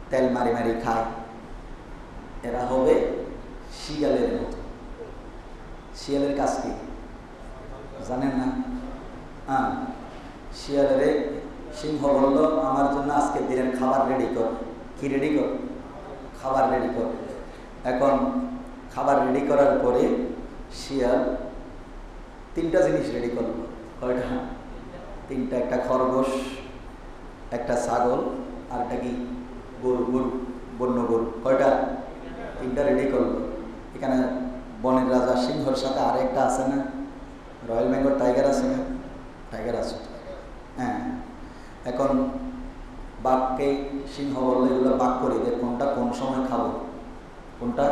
তেল মারি মারি খায়, এরা হবে শিয়ালের মতো। শিয়ালের কাজ কি জানেন না? হ্যাঁ, শিয়ালের সিংহ বলল আমার জন্য আজকে দিনের খাবার রেডি কর। কি রেডি কর? খাবার রেডি কর। এখন খাবার রেডি করার পরে শিয়াল তিনটা জিনিস রেডি করলো। কয়টা? তিনটা। একটা খরগোশ, একটা ছাগল, আর একটা কি গরু, বন্য গরু। কয়টা? তিনটা রেডি করলো। এখানে বনের রাজা সিংহর সাথে আরেকটা আছে না, রয়্যাল বেঙ্গল টাইগার আছে না? টাইগার আছে, হ্যাঁ। এখন বাঘকে সিংহ বললে এগুলো বাঘ করে দেয়, কোনটা কোন সময় খাবো, কোনটা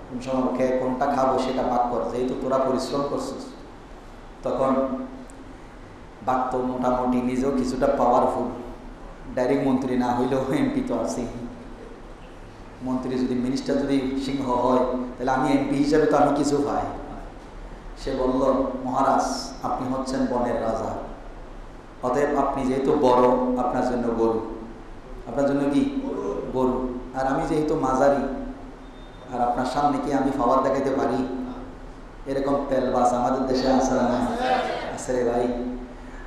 কোন সময় খেয়ে কোনটা খাবো সেটা বাঘ কর, যেহেতু তোরা পরিশ্রম করছিস। তখন বাঘ তো মোটামুটি নিজেও কিছুটা পাওয়ারফুল, ডাইরেক্ট মন্ত্রী না হইলেও এমপি তো আছে। মন্ত্রী যদি মিনিস্টার যদি সিংহ হয়, তাহলে আমি এমপি হিসাবে তো আমি কিছু পাই। সে বলল মহারাজ আপনি হচ্ছেন বনের রাজা, অতএব আপনি যেহেতু বড়, আপনার জন্য গরু। আপনার জন্য কি? গরু। আর আমি যেহেতু মাঝারি, আর আপনার সামনে কি আমি পাওয়ার দেখাইতে পারি? এরকম তেলবাস আমাদের দেশে আছে না? আছে রে ভাই।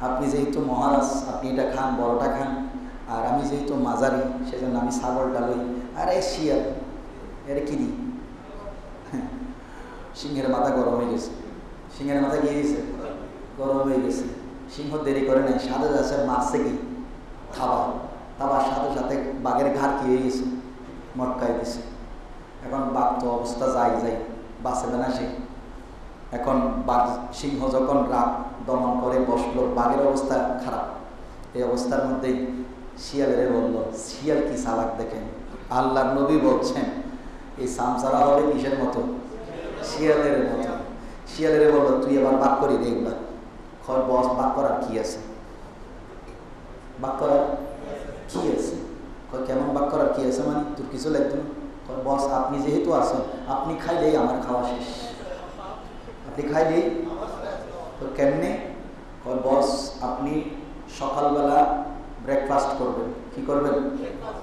আপনি যেহেতু মহারাজ, আপনি এটা খান, বড়টা খান, আর আমি যেহেতু মাঝারি, সেজন্য আমি ছাগলটা লই। আর এই শিয়াল, এটা কি দিই? সিংহের মাথা গরম হয়ে গেছে। সিংহের মাথা গিয়ে গেছে, গরম হয়ে গেছে। সিংহ দেরি করে নাই, সাথে সাথে মারছে কি থাবার সাথে সাথে বাঘের ঘাড় কি হয়ে গেছে, মটকাই দিছে। এখন বাঘ তো অবস্থা যাই বাঁচবে না সে। এখন বাঘ সিংহ যখন রাগ দমন করে বসলো, বাঘের অবস্থা খারাপ। এই অবস্থার মধ্যেই শিয়ালের বলল, শিয়াল কি চালাক দেখেন। আল্লাহর নবী বলছেন এই সামসারা হবে কিসের মতো? শিয়ালের মতো। শিয়ালের বলল তুই এবার বাঘ করি দে এগুলা। বস বাক করার কি আছে? বাক করার কি আছে? কেমন বাক করার কি আছে? মানে তোর কিছু লাগতো না? বস আপনি যেহেতু আছেন, আপনি খাইলেই আমার খাওয়া শেষ। আপনি খাইলেই তো কেমনে? বস আপনি সকালবেলা ব্রেকফাস্ট করবেন। কি করবেন?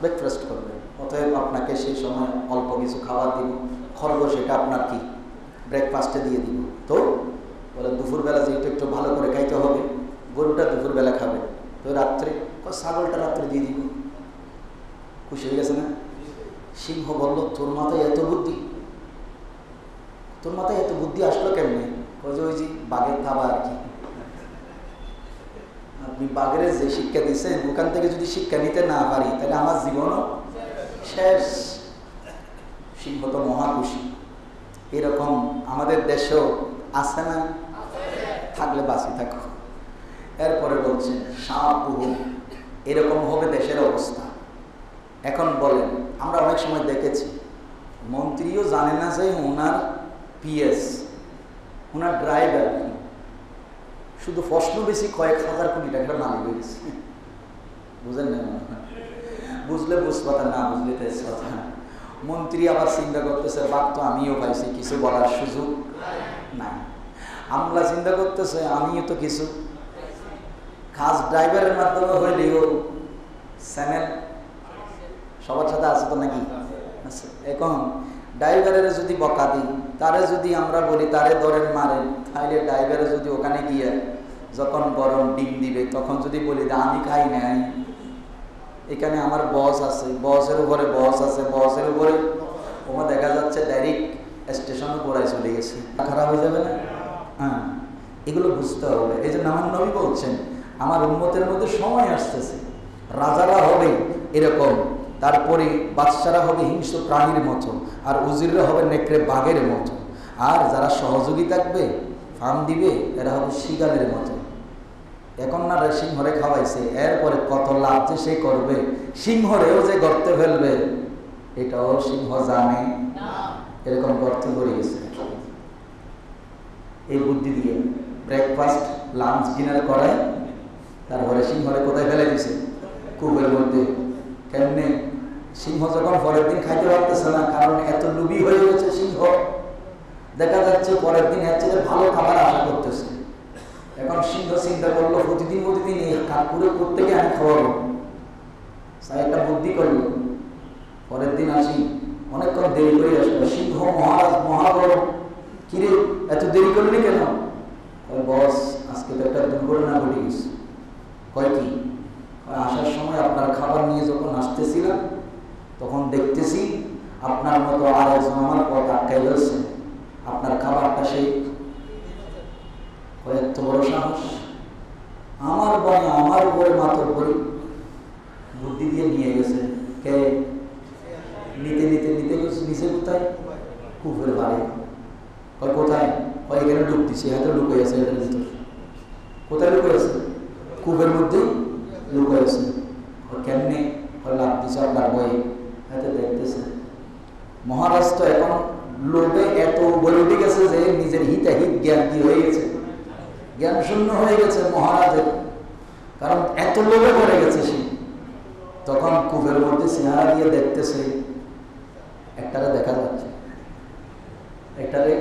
ব্রেকফাস্ট করবেন। অতএব আপনাকে সেই সময় অল্প কিছু খাবার দিব, খরগোশ এটা আপনার কি ব্রেকফাস্টে দিয়ে দিব। তো বলে দুপুরবেলা যেহেতু একটু ভালো করে খাইতে হবে, গরুটা দুপুরবেলা খাবে, তো রাত্রে ছাগলটা রাত্রে দিয়ে দিব। খুশি হয়ে গেছে না? সিংহ বলল তোর মাথায় এত বুদ্ধি, তোর মাথায় এত বুদ্ধি আসলো কেমনে? ওই যে বাঘের খাবার আর কি, আপনি বাঘের যে শিক্ষা দিচ্ছেন ওখান থেকে যদি শিক্ষা নিতে না পারি তাহলে আমার জীবনও শেষ। সিংহ তো মহা খুশি। এরকম আমাদের দেশেও আছে না? থাকলে বাঁচি থাকো। এরপরে বলছে সাপ বহু, এরকম হবে দেশের অবস্থা। এখন বলেন, আমরা অনেক সময় দেখেছি মন্ত্রীও জানে না যে ওনার পিএস, ওনার ড্রাইভার কি, শুধু প্রশ্ন বেশি কয়েক হাজার কোটি টাকার মালিক হয়ে গেছে। বুঝেন না? বুঝলে বুঝপাতা, না বুঝলে তেজ কথা। মন্ত্রী আবার চিন্তা করতেছে বাপ তো আমিও পাইছি, কিছু বলার সুযোগ নাই। আমলা চিন্তা করতেছে আমিও তো কিছু, খাস ড্রাইভারের মাধ্যমে হইলেও চ্যানেল সবার সাথে আছে তো নাকি? এখন ড্রাইভারের যদি বকা দিই, তারে যদি আমরা বলি তারে ধরেন মারেন, তাহলে ড্রাইভারে যদি ওখানে গিয়ে যখন গরম ডিম দিবে তখন যদি বলি আমি খাই নাই, এখানে আমার বস আছে, বসের উপরে বস আছে, বসের উপরে ওমা দেখা যাচ্ছে ডাইরেক্ট স্টেশনে পড়ায় চলে গেছে, খারাপ হয়ে যাবে না? হ্যাঁ, এগুলো বুঝতে হবে। এই জন্য আমার নবী বলছেন আমার উম্মতের মধ্যে সময় আসতেছে, রাজারা হবে এরকম, তারপরে বাদশারা হবে হিংস্র প্রাণীর মতো, আর উজিররা হবে নেকড়ে বাঘের মতো, আর যারা সহযোগী থাকবে ফার্ম দিবে এরা হবে শিগালের মতো। এখন না সিংহরে খাওয়াইছে, এরপরে কত লাভ যে সে করবে, সিংহরেও যে গর্তে ফেলবে এটাও সিংহ জানে। এরকম গর্ত করে গেছে। এই বুদ্ধি দিয়ে ব্রেকফাস্ট লাঞ্চ ডিনার করায়, তারপরে সিংহরে কোথায় ফেলে দিছে? কূপের মধ্যে। কেমনে? সিংহ যখন পরের দিন খাইতে পারতেছে না, কারণ এত লুবি হয়ে গেছে সিংহ, দেখা যাচ্ছে পরের দিন এর চেয়ে ভালো খাবার আশা করতেছে। এখন সিংহ চিন্তা করলো প্রতিদিন এই কাকুরে প্রত্যেকে আমি খাওয়াবো, তাই একটা বুদ্ধি করলো, পরের দিন আসি, অনেকক্ষণ দেরি করে আসলো। সিংহ মহারাজ মহাবড়, কিরে এত দেরি করলি কেন? বস আজকে তো একটা দুর্ঘটনা ঘটে গেছে। কয় কি? আসার সময় আপনার খাবার নিয়ে যখন আসতেছিলাম তখন দেখতেছি আপনার মতো আর একজন আমার পথ আটকাই ধরছে, আপনার খাবারটা সেই এত বড় সাহস, আমার বনে আমার উপরে মাথর করি বুদ্ধি দিয়ে নিয়ে গেছে। কে? নিতে নিতে নিতে নিচে কোথায়? কূপের বাড়ি। কোথায়? এখানে ডুব দিচ্ছে, হাতে লুকিয়ে আছে এটার ভিতর। কোথায় লুকিয়ে আছে? কূপের মধ্যে লুকিয়ে আছে। কেমনে? লাভ দিচ্ছে আপনার বই হাতে দেখতেছে। মহারাজ তো এখন লোভে এত বলে উঠে গেছে যে নিজের হিতাহিত জ্ঞান কি হয়ে গেছে, জ্ঞান শূন্য হয়ে গেছে মহারাজের, কারণ এত লোভে পড়ে গেছে সে। তখন কূপের মধ্যে চেহারা দিয়ে দেখতেছে, একটারে দেখা যাচ্ছে। একটারে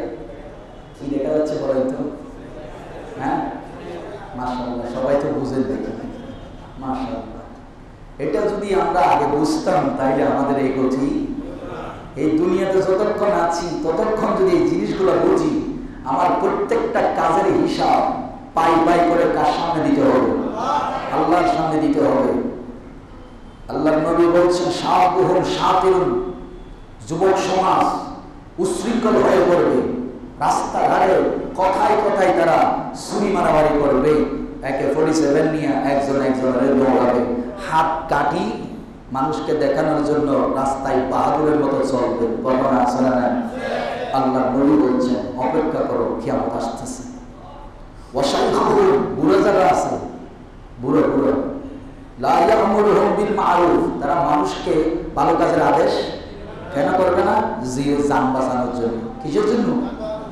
কি দেখা যাচ্ছে বলেন তো? হ্যাঁ, মাশাআল্লাহ, সবাই তো বুঝেন দেখি, মাশাআল্লাহ। এটা যদি আমরা আগে বুঝতাম তাইলে আমাদের এই গতি, এই দুনিয়াতে যতক্ষণ আছি ততক্ষণ যদি এই জিনিসগুলো বুঝি, আমার প্রত্যেকটা কাজের হিসাব পাই পাই করে কার সামনে দিতে হবে? আল্লাহর সামনে দিতে হবে। আল্লাহর নবী বলছেন শাবুহুম শাতিরুন, যুবক সমাজ উশৃঙ্খল হয়ে পড়বে, রাস্তাঘাটে কথায় কথায় তারা ছুরি মারামারি করবে, একে 47 নিয়ে একজনের দৌড়াবে, হাত কাটি মানুষকে দেখানোর জন্য রাস্তায় বাহাদুরের মতো চলবে। ঘটনা আছে না? আল্লাহ নবী বলছেন অপেক্ষা করো, কিয়ামত আসতেছে। বুড়ো যারা আছে, বুড়ো লা ইয়ামুরুহুম বিল মারুফ, তারা মানুষকে ভালো কাজের আদেশ কেন করবে না? যান বাঁচানোর জন্য। কিসের জন্য?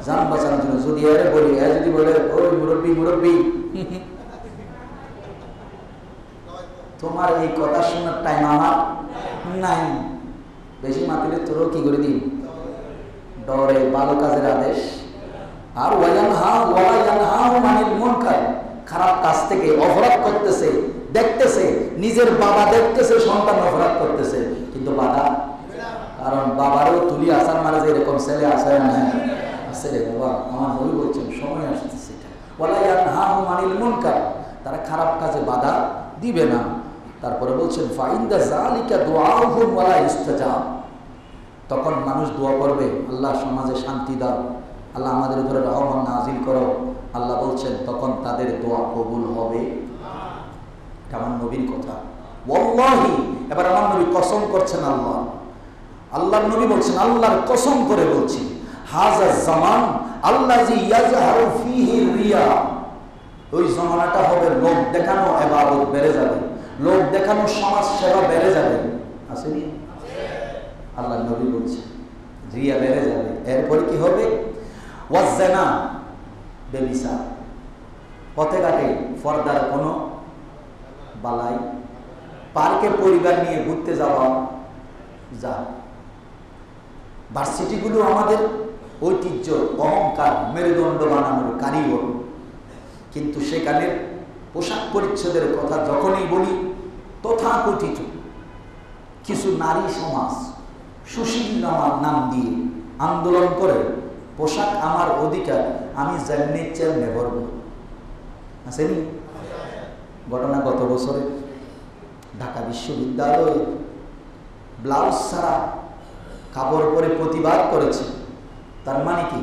জান বাঁচানোর জন্য যদি এর বলি, এ যদি বলে ওই মুরব্বী মুরব্বী, তোমার এই কথা শোনার টাইম আমার নাই। বেশি মাতিলে তোরও কি করে দিন, ডরে ভালো কাজের আদেশ। আর খারাপ কাজ থেকে অপরাধ করতেছে, দেখতেছে নিজের বাবা দেখতেছে সন্তান অপরাধ করতেছে, কিন্তু বাবা, কারণ বাবারও তুলি আসার মারা যে এরকম ছেলে আসে না, আছে রে বাবা, আমার নবী বলছেন সময় আসতেছে। ওয়ালা ইয়ানহাহু আনিল মুনকার, তারা খারাপ কাজে বাধা দিবে না। তারপরে বলছেন ফাইন্দা যালিকা দুআউহুম ওয়ালা ইস্তাজাব, তখন মানুষ দোয়া করবে, আল্লাহ সমাজে শান্তি দাও, আল্লাহ আমাদের উপরে রহমত নাজিল করো। আল্লাহ বলছেন তখন তাদের দোয়া কবুল হবে। এটা আমার নবীর কথা। ওয়াল্লাহি, এবার আমার নবী কসম করছেন, আল্লাহ, আল্লাহর নবী বলছেন, আল্লাহর কসম করে বলছি, হাযা জামান আল্লাযী ইয়াজহারু ফীহি রিয়া, ওই জামানাটা হবে লোক দেখানো ইবাদত বেড়ে যাবে, লোক দেখানো সমাজ সেবা বেড়ে যাবে। আসেনি? আল্লাহর নবী বলছেন রিয়া বেড়ে যাবে। এরপরে কি হবে? ওয়াজ্জানা, বেবিচার, পথে ঘাটে পর্দার কোনো বালাই, পার্কে পরিবার নিয়ে ঘুরতে যাওয়া, যা ভার্সিটিগুলো আমাদের ঐতিহ্য, অহংকার, মেরুদণ্ড বানানোর কারিগর, কিন্তু সেখানে পোশাক পরিচ্ছদের কথা যখনই বলি, তথাকথিত কিছু নারী সমাজ সুশীল নাম দিয়ে আন্দোলন করে পোশাক আমার অধিকার, আমি জান্নে চেমনে করবো। আসেনি ঘটনা? গত বছরে ঢাকা বিশ্ববিদ্যালয়ে ব্লাউজ ছাড়া কাপড় পরে প্রতিবাদ করেছে। তার মানে কি,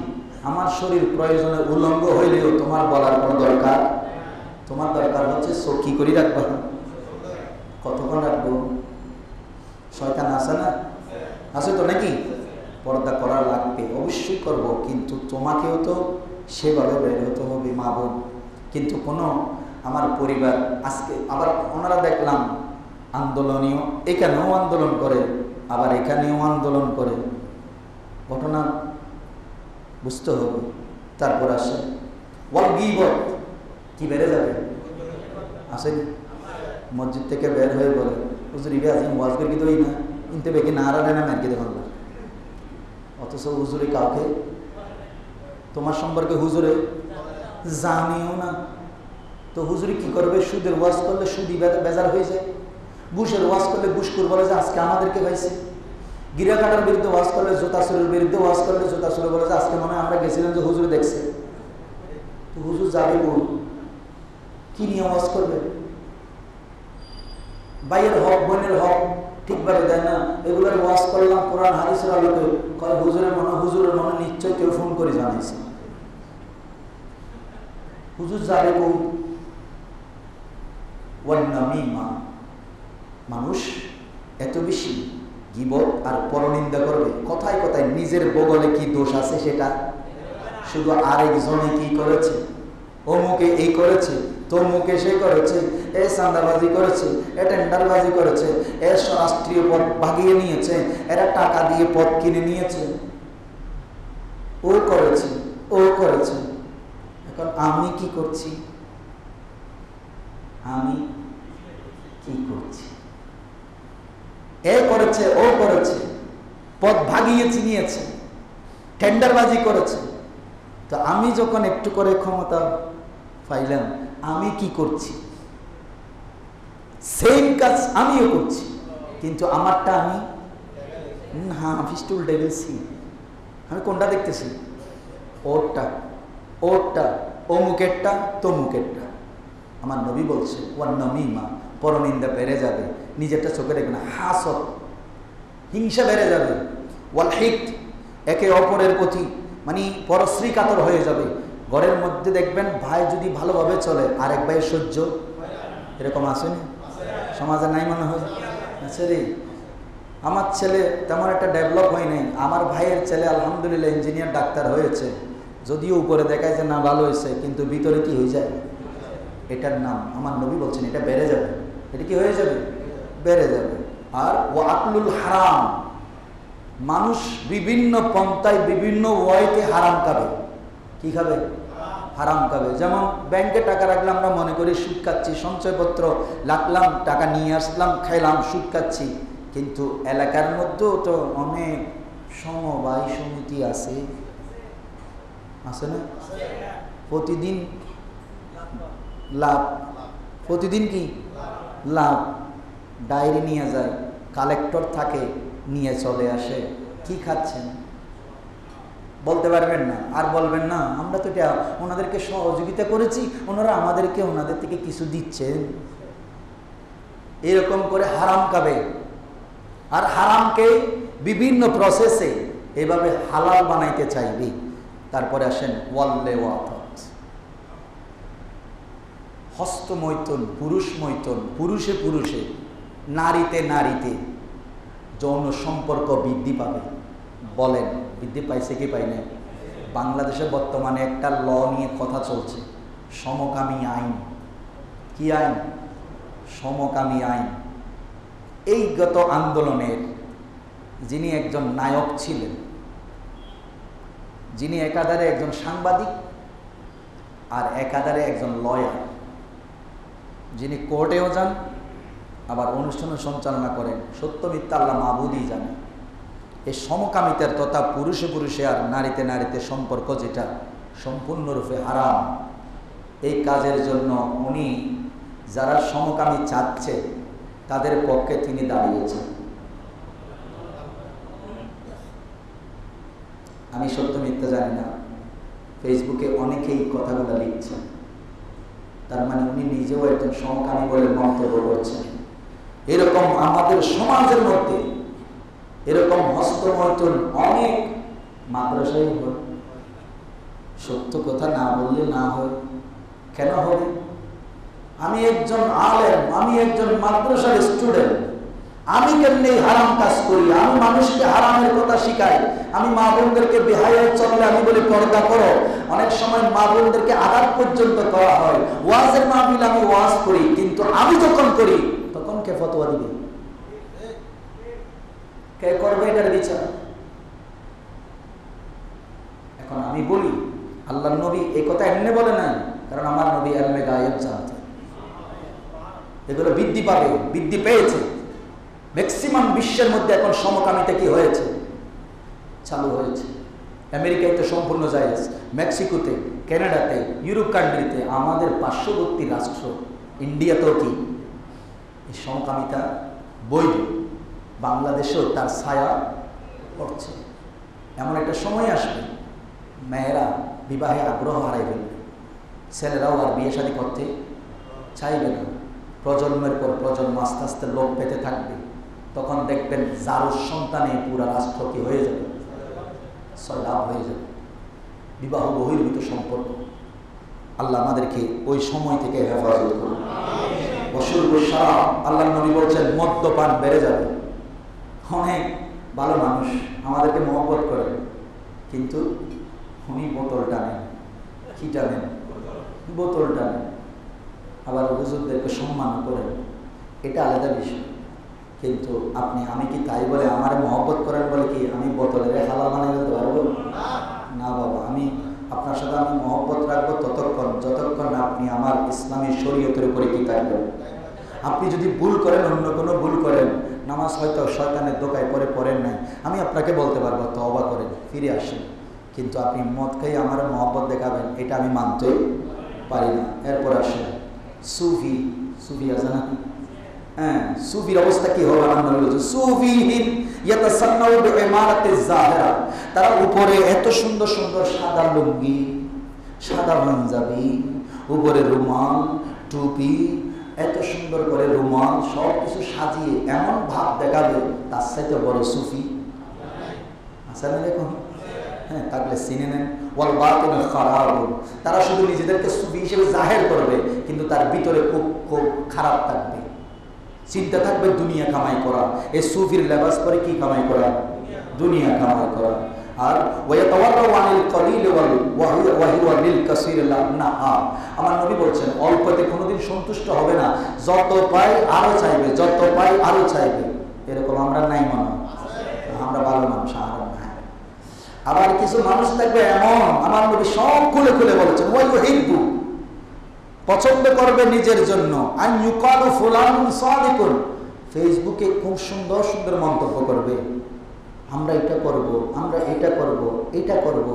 আমার শরীর প্রয়োজনে উলঙ্গ হইলেও তোমার বলার কোনো দরকার, তোমার দরকার হচ্ছে সখী করে রাখবা। কতক্ষণ রাখবো? শয়তান আছে না? আছে তো নাকি? পর্দা করা লাগবে, অবশ্যই করব, কিন্তু তোমাকেও তো সেভাবে বের হতে হবে মা বোন। কিন্তু কোনো আমার পরিবার আজকে আবার ওনারা দেখলাম আন্দোলনীয়, এখানেও আন্দোলন করে, আবার এখানেও আন্দোলন করে, ঘটনা বুঝতে হবে। তারপর আসে ওয়াল গীবত, কি বেড়ে যাবে? আসেনি? মসজিদ থেকে বের হয়ে বলে হুজুর ইবে আজ ওয়াজ করে দিই না, ইনতে বেকে না রানে না মেরকে দেখুন, অথচ হুজুরে কাউকে তোমার সম্পর্কে হুজুরে জানিও না। তো হুজুরি কি করবে? সুদের ওয়াজ করলে সুদি বেজার হয়ে যায়, ঘুষের ওয়াজ করলে ঘুষখোর বলে যে আজকে আমাদেরকে পাইছে, গিরা কাটার বিরুদ্ধে ওয়াজ করলে, জোতা চুরের বিরুদ্ধে ওয়াজ করলে জোতা চুরে বলে যে আজকে মনে হয় আমরা গেছিলাম যে হুজুরে দেখছে। তো হুজুর যাবে বল, কি নিয়ে ওয়াজ করবে? ভাইয়ের হক, বোনের হক ঠিকভাবে দেয় না, এগুলোর ওয়াজ করলাম কোরআন হাদিসের আলোকে, কয় হুজুরের মনে নিশ্চয় কেউ ফোন করে জানাইছে। হুজুর যাবে বল। ওয়ান্নামিমা, মানুষ এত বেশি গীবত আর পরনিন্দা করবে, কথায় কথায় নিজের বগলে কি দোষ আছে সেটা শুধু আরেকজনে কি করেছে, অমুকে এই করেছে, তমুকে সে করেছে, এ চাঁদাবাজি করেছে, এ টেন্ডারবাজি করেছে, এ রাষ্ট্রীয় পদ ভাগিয়ে নিয়েছে, এরা টাকা দিয়ে পদ কিনে নিয়েছে, ও করেছে, ও করেছে। এখন আমি কি করছি? আমি কি করছি? এ করেছে, ও করেছে, পদ ভাগিয়ে চিনিয়েছে, টেন্ডারবাজি করেছে। তো আমি যখন একটু করে ক্ষমতা পাইলাম, আমি কি করছি? সেম কাজ আমিও করছি, কিন্তু আমারটা আমি না ফিস্টুল ডেভিলসি, আমি কোনটা দেখতেছি? ওরটা, ওরটা, অমুকেরটা, তমুকেরটা। আমার নবী বলছে ওয়ান্নামিমা, পরনিন্দা বেড়ে যাবে, নিজেরটা চোখে দেখবে না, হাসদ, হিংসা বেড়ে যাবে, ওয়াল হিকদ, একে অপরের প্রতি মানে পরশ্রী কাতর হয়ে যাবে। ঘরের মধ্যে দেখবেন ভাই যদি ভালোভাবে চলে আরেক ভাইয়ের সহ্য, এরকম আসেনি? সমাজে নাই মনে হয়? আচ্ছা রে, আমার ছেলে তেমন একটা ডেভেলপ হয় নাই, আমার ভাইয়ের ছেলে আলহামদুলিল্লাহ ইঞ্জিনিয়ার ডাক্তার হয়েছে, যদিও উপরে দেখায় যে না ভালো হয়েছে, কিন্তু ভিতরে কি হয়ে যায়? এটার নাম, আমার নবী বলছেন, এটা বেড়ে যাবে। এটা কি হয়ে যাবে? বেড়ে যাবে। আর ও আকলুল হারাম, মানুষ বিভিন্ন পন্থায় বিভিন্ন ওয়াইতে হারাম খাবে। কি খাবে? হারাম খাবে। যেমন ব্যাংকে টাকা রাখলে আমরা মনে করি সুদ খাচ্ছি, সঞ্চয়পত্র রাখলাম, টাকা নিয়ে আসলাম, খাইলাম, সুদ খাচ্ছি। কিন্তু এলাকার মধ্যেও তো অনেক সমবায় সমিতি আছে, আছে না? প্রতিদিন লাভ, প্রতিদিন কি লাভ। ডায়েরি নিয়ে যায়, কালেক্টর থাকে, নিয়ে চলে আসে। কি খাচ্ছেন বলতে পারবেন না, আর বলবেন না আমরা তো এটা ওনাদেরকে সহযোগিতা করেছি, ওনারা আমাদেরকে ওনাদের থেকে কিছু দিচ্ছেন। এরকম করে হারাম খাবে। আর হারামকে বিভিন্ন প্রসেসে এভাবে হালাল বানাইতে চাইবে। তারপরে আসেন ওয়াল্লে ওয়াফাত, হস্তমৈথুন, পুরুষ মৈথুন, পুরুষে পুরুষে, নারীতে নারীতে যৌন সম্পর্ক বৃদ্ধি পাবে। বলেন বৃদ্ধি পাইছে কি পাই না? বাংলাদেশে বর্তমানে একটা ল নিয়ে কথা চলছে, সমকামী আইন। কি আইন? সমকামী আইন। এই গত আন্দোলনের যিনি একজন নায়ক ছিলেন, যিনি একাধারে একজন সাংবাদিক আর একাধারে একজন লয়ার, যিনি কোর্টেও যান আবার অনুষ্ঠানও সঞ্চালনা করেন, সত্য মিথ্যা আল্লাহ মাবুদই জানে। এই সমকামিতার তথা পুরুষে পুরুষে আর নারীতে নারীতে সম্পর্ক যেটা সম্পূর্ণরূপে হারাম, এই কাজের জন্য উনি যারা সমকামী চাচ্ছে তাদের পক্ষে তিনি দাঁড়িয়েছেন। আমি সত্য মিথ্যা জানি না, ফেসবুকে অনেকেই কথাগুলো লিখছেন, তার মানে উনি নিজেও একজন সমকামী বলে মন্তব্য করছেন। এরকম আমাদের সমাজের মধ্যে এরকম হস্তমৈথুন অনেক মাদ্রাসায় হয়। সত্য কথা না বললে না হয়, কেন হবে? আমি একজন আলেম, আমি একজন মাদ্রাসার স্টুডেন্ট, আমি কেমনি হারাম কাজ করি? আমি মানুষকে হারামের কথা শিখাই। আমি মা বোনদেরকে বেহায়ায় চললে আমি বলি পর্দা করো। অনেক সময় মা বোনদেরকে আঘাত পর্যন্ত করা হয়। ওয়াজের মাহফিল আমি ওয়াজ করি, কিন্তু আমি যখন করি তখন কে ফতোয়া দিবে? কে করবে এটার বিচার? এখন আমি বলি আল্লাহর নবী এই কথা এমনি বলে নাই, কারণ আমার নবী ইলমে গায়েব জানতেন। এগুলো বৃদ্ধি পাবে, বৃদ্ধি পেয়েছে। ম্যাক্সিমাম বিশ্বের মধ্যে এখন সমকামিতা কি হয়েছে? চালু হয়েছে। আমেরিকায় তো সম্পূর্ণ জায়েজ, মেক্সিকোতে, কানাডাতে, ইউরোপ কান্ট্রিতে, আমাদের পার্শ্ববর্তী রাষ্ট্র ইন্ডিয়াতেও কি এই সমকামিতা বৈধ। বাংলাদেশেও তার ছায়া পড়ছে। এমন একটা সময় আসবে মেয়েরা বিবাহে আগ্রহ হারাই ফেলবে, ছেলেরাও আর বিয়ে শাদী করতে চাইবে না। প্রজন্মের পর প্রজন্ম আস্তে আস্তে লোক পেতে থাকবে। তখন দেখবেন যার সন্তানে পুরা রাষ্ট্র কি হয়ে যাবে, সয়লাভ হয়ে যাবে। বিবাহ বহির্ভূত সম্পর্ক। আল্লাহ আমাদেরকে ওই সময় থেকে হেফাজত করুন। আল্লাহ নবী বলছেন মদ্যপান বেড়ে যাবে। অনেক ভালো মানুষ আমাদেরকে মহব্বত করেন, কিন্তু উনি বোতল টানেন। কি টানেন? বোতল টানেন। আবার হুজুরদেরকে সম্মান করেন, এটা আলাদা বিষয়। কিন্তু আপনি আমি কি তাই বলে আমার মহব্বত করেন বলে কি আমি বোতলের হালাল বানিয়ে ফেলতে পারবো? না বাবা, আমি আপনার সাথে আমি মহব্বত রাখবো ততক্ষণ যতক্ষণ আপনি আমার ইসলামী শরীয়তের উপরে কি থাকবেন। আপনি যদি ভুল করেন, অন্য কোনো ভুল করেন, নামাজ হয়তো শয়তানের দোকায় পরে পড়েন নাই, আমি আপনাকে বলতে পারবো তওবা করেন, ফিরে আসেন। কিন্তু আপনি মদ খাই আমার মহব্বত দেখাবেন, এটা আমি মানতে পারি না। এরপর আসেন সুফি। সুফি আছে না? হ্যাঁ, সুফির অবস্থা কি হবে? আমার নবী বলেছেন সুফিহিম ইয়াতাসান্নাউ বিইমারাতিজ যাহিরা। তারা উপরে এত সুন্দর সুন্দর সাদা লুঙ্গি, সাদা পাঞ্জাবি, উপরে রুমাল, টুপি, এত সুন্দর করে রুমাল সব কিছু সাজিয়ে এমন ভাব দেখাবে তার সাথে বড় সুফি আছে না? দেখুন, হ্যাঁ, থাকলে চিনে নেন। ওয়াল বাতিন খারাপ। তারা শুধু নিজেদেরকে সুফি হিসেবে জাহের করবে, কিন্তু তার ভিতরে খুব খুব খারাপ থাকবে। চিন্তা থাকবে দুনিয়া কামাই করা। এই সুফির লেবাস পরে কি কামাই করা? দুনিয়া কামাই করা। আর আমার নবী বলছেন অল্পতে কোনোদিন সন্তুষ্ট হবে না, যত পাই আরো চাইবে, যত পাই আরো চাইবে। এরকম আমরা নাই মনে, আমরা ভালো মানুষ। আবার কিছু মানুষ থাকবে এমন, আমার নবী সব খুলে খুলে বলেছেন, ওই হিব্বু, পছন্দ করবে নিজের জন্য, আন ইউকালু ফুলানুন সাদিকুন, ফেসবুকে খুব সুন্দর সুন্দর মন্তব্য করবে, আমরা এটা করব, আমরা এটা করব, এটা করব,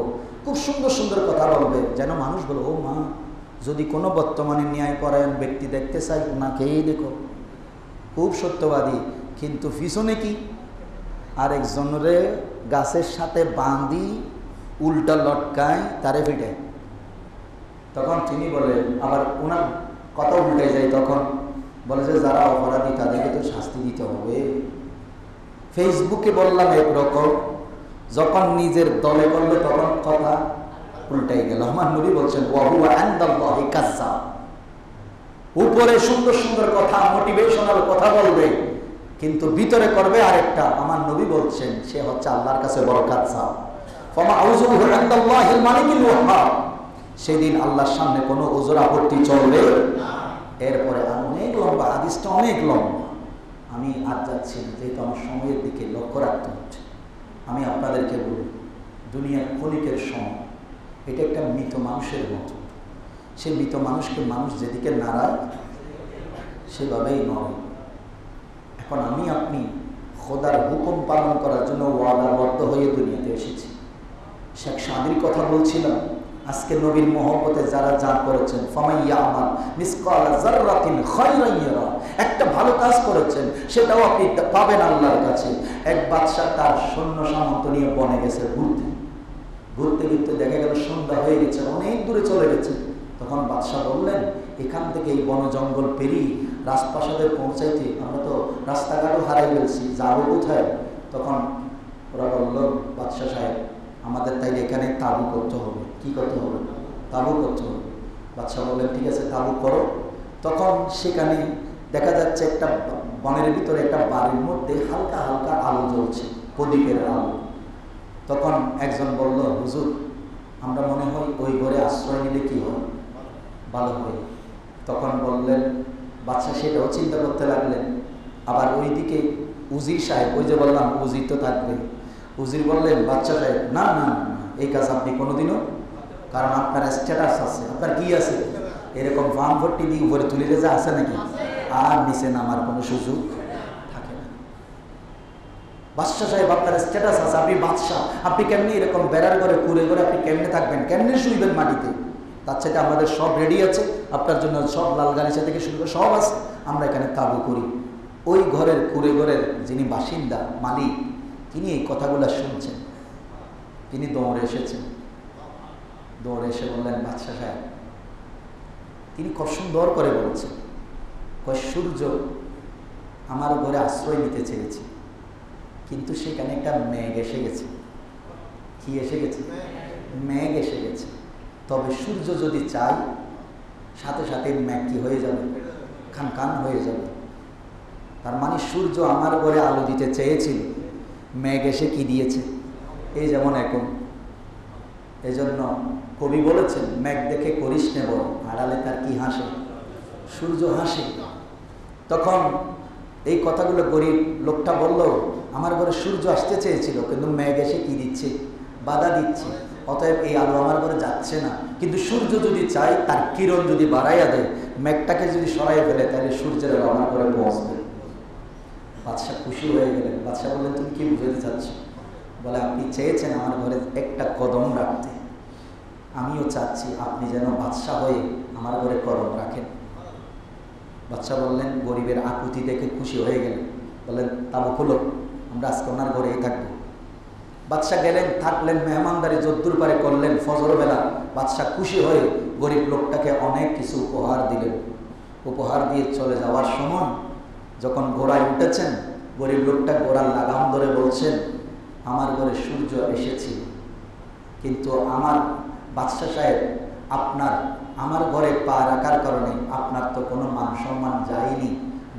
খুব সুন্দর সুন্দর কথা বলবে, যেন মানুষ বলে ও মা, যদি কোনো বর্তমানে ন্যায়পরায়ণ ব্যক্তি দেখতে চাই ওনাকেই দেখো, খুব সত্যবাদী, কিন্তু পিছনে কি আরেকজনরে গাছের সাথে বাঁধি উল্টা লটকায় তারে ফিটে। তখন তিনি বলেন, আবার ওনার কথা উল্টে যায়, তখন বলে যে যারা অপরাধী তাদেরকে তো শাস্তি দিতে হবে। ফেসবুকে বললাম একরকম, যখন নিজের দলে করলে তখন কথা উল্টাই গেল। আমার নবী বলছেন ওয়াহুয়া ইনদাল্লাহি কাজ্জাব, উপরে সুন্দর সুন্দর কথা, মোটিভেশনাল কথা বলবে, কিন্তু ভিতরে করবে আরেকটা। আমার নবী বলছেন সে হচ্ছে আল্লাহর কাছে বড় কাজ্জাব। ফামা আউযুহু ইনদাল্লাহিল মালিকিল ওয়াহ্হাব, সেদিন আল্লাহর সামনে কোনো ওজর আপত্তি চলবে না। এরপরে অনেক লম্বা, হাদিসটা অনেক লম্বা, আমি আর যাচ্ছি না, যেহেতু আমার সময়ের দিকে লক্ষ্য রাখতে হচ্ছে। আমি আপনাদেরকে বলি, দুনিয়ার ক্ষণিকের সময় এটা একটা মৃত মানুষের মতো। সে মৃত মানুষকে মানুষ যেদিকে নাড়ায় সেভাবেই নয়। এখন আমি আপনি খোদার হুকুম পালন করার জন্য ওয়াদাবদ্ধ হয়ে দুনিয়াতে এসেছি। শেখ সাদির কথা বলছিলাম, আজকে নবীর মহব্বতে যারা যা করেছেন, ফামাইয়া আমাল মিসকাল যাররাতিন খায়রান ইয়ারা, একটা ভালো কাজ করেছেন সেটাও আপনি পাবেন আল্লাহর কাছে। এক বাদশা তার সৈন্য সামন্ত নিয়ে বনে গেছে ঘুরতে, ঘুরতে ঘুরতে দেখা গেল সন্ধ্যা হয়ে গেছে, অনেক দূরে চলে গেছে। তখন বাদশা বললেন, এখান থেকে এই বন জঙ্গল পেরিয়ে রাজপ্রাসাদে পৌঁছাইতে আমরা তো রাস্তাঘাটও হারাই ফেলছি, যাবো কোথায়? তখন ওরা বলল, বাদশা সাহেব আমাদের তাইলে এখানে তাবু করতে হবে। কি করতে হবে? তাবু করতে হবে। বাদশা বললেন ঠিক আছে তাবু করো। তখন সেখানে দেখা যাচ্ছে একটা বনের ভিতরে একটা বাড়ির মধ্যে হালকা হালকা আলো জ্বলছে, প্রদীপের আলো। তখন একজন বলল, হুজুর আমরা মনে হয় ওই ঘরে আশ্রয় নিলে কি হয়, ভালো হয়। তখন বললেন বাদশা, সেটাও চিন্তা করতে লাগলেন। আবার ওইদিকে উজির সাহেব, ওই যে বললাম উজির তো থাকবে, উজির বললেন বাদশা সাহেব না না না, এই কাজ আপনি কোনোদিনও, কারণ আপনার স্ট্যাটাস আছে, আপনার কি আছে, এরকম ফার্ম ভর্তি দিয়ে উপরে তুলে যা আছে নাকি, আর নিচে নামার কোনো সুযোগ থাকে না। বাদশা সাহেব আপনার স্ট্যাটাস আছে, আপনি বাদশা, আপনি কেমনি এরকম বেড়ার করে কুড়ে করে আপনি কেমনে থাকবেন, কেমনে শুইবেন মাটিতে? তার সাথে আমাদের সব রেডি আছে আপনার জন্য, সব লাল গালিচা থেকে শুরু করে সব আছে, আমরা এখানে তাবু করি। ওই ঘরের কুড়ে ঘরের যিনি বাসিন্দা মালিক, তিনি এই কথাগুলো শুনছেন, তিনি দৌড়ে এসেছেন। দৌড়ে এসে বললেন বাদশা সাহেব, তিনি খুব সুন্দর করে বলছেন, সূর্য আমার ঘরে আশ্রয় নিতে চেয়েছে, কিন্তু সেখানে একটা মেঘ এসে গেছে। কি এসে গেছে? মেঘ এসে গেছে। তবে সূর্য যদি চায় সাথে সাথে মেঘ কি হয়ে যাবে, খান খান হয়ে যাবে। তার মানে সূর্য আমার ঘরে আলো দিতে চেয়েছিল, মেঘ এসে কি দিয়েছে, এই যেমন এখন। এই জন্য কবি বলেছেন, মেঘ দেখে করিস নে বড়, আড়ালে তার কি হাসে, সূর্য হাসে। তখন এই কথাগুলো গরিব লোকটা বলল, আমার ঘরে সূর্য আসতে চেয়েছিল, কিন্তু মেঘ এসে কি দিচ্ছে, বাধা দিচ্ছে, অতএব এই আলো আমার ঘরে যাচ্ছে না। কিন্তু সূর্য যদি চায়, তার কিরণ যদি বাড়াইয়া দেয়, মেঘটাকে যদি সরাইয়া ফেলে, তাহলে সূর্যের আলো আমার ঘরে পৌঁছবে। বাদশা খুশি হয়ে গেলেন। বাদশা বললেন তুমি কি বুঝাতে চাচ্ছ? বলে আপনি চেয়েছেন আমার ঘরে একটা কদম রাখতে, আমিও চাচ্ছি আপনি যেন বাদশা হয়ে আমার ঘরে কদম রাখেন। বাদশা বললেন, গরিবের আকুতি দেখে খুশি হয়ে গেলেন, বললেন তাবু খুলো, আমরা আজকে ওনার ঘরেই থাকবো। বাদশা গেলেন, থাকলেন, মেহমানদারি যদ্দুর পারে করলেন। ফজরবেলা বাদশা খুশি হয়ে গরিব লোকটাকে অনেক কিছু উপহার দিলেন। উপহার দিয়ে চলে যাওয়ার সময় যখন ঘোড়ায় উঠেছেন, গরিব লোকটা ঘোড়ার লাগাম ধরে বলছেন, আমার ঘরে সূর্য এসেছিল, কিন্তু আমার বাদশা সাহেব আমার ঘরে পা রাখার কারণে আপনার তো কোনো মান সম্মান যায়নি,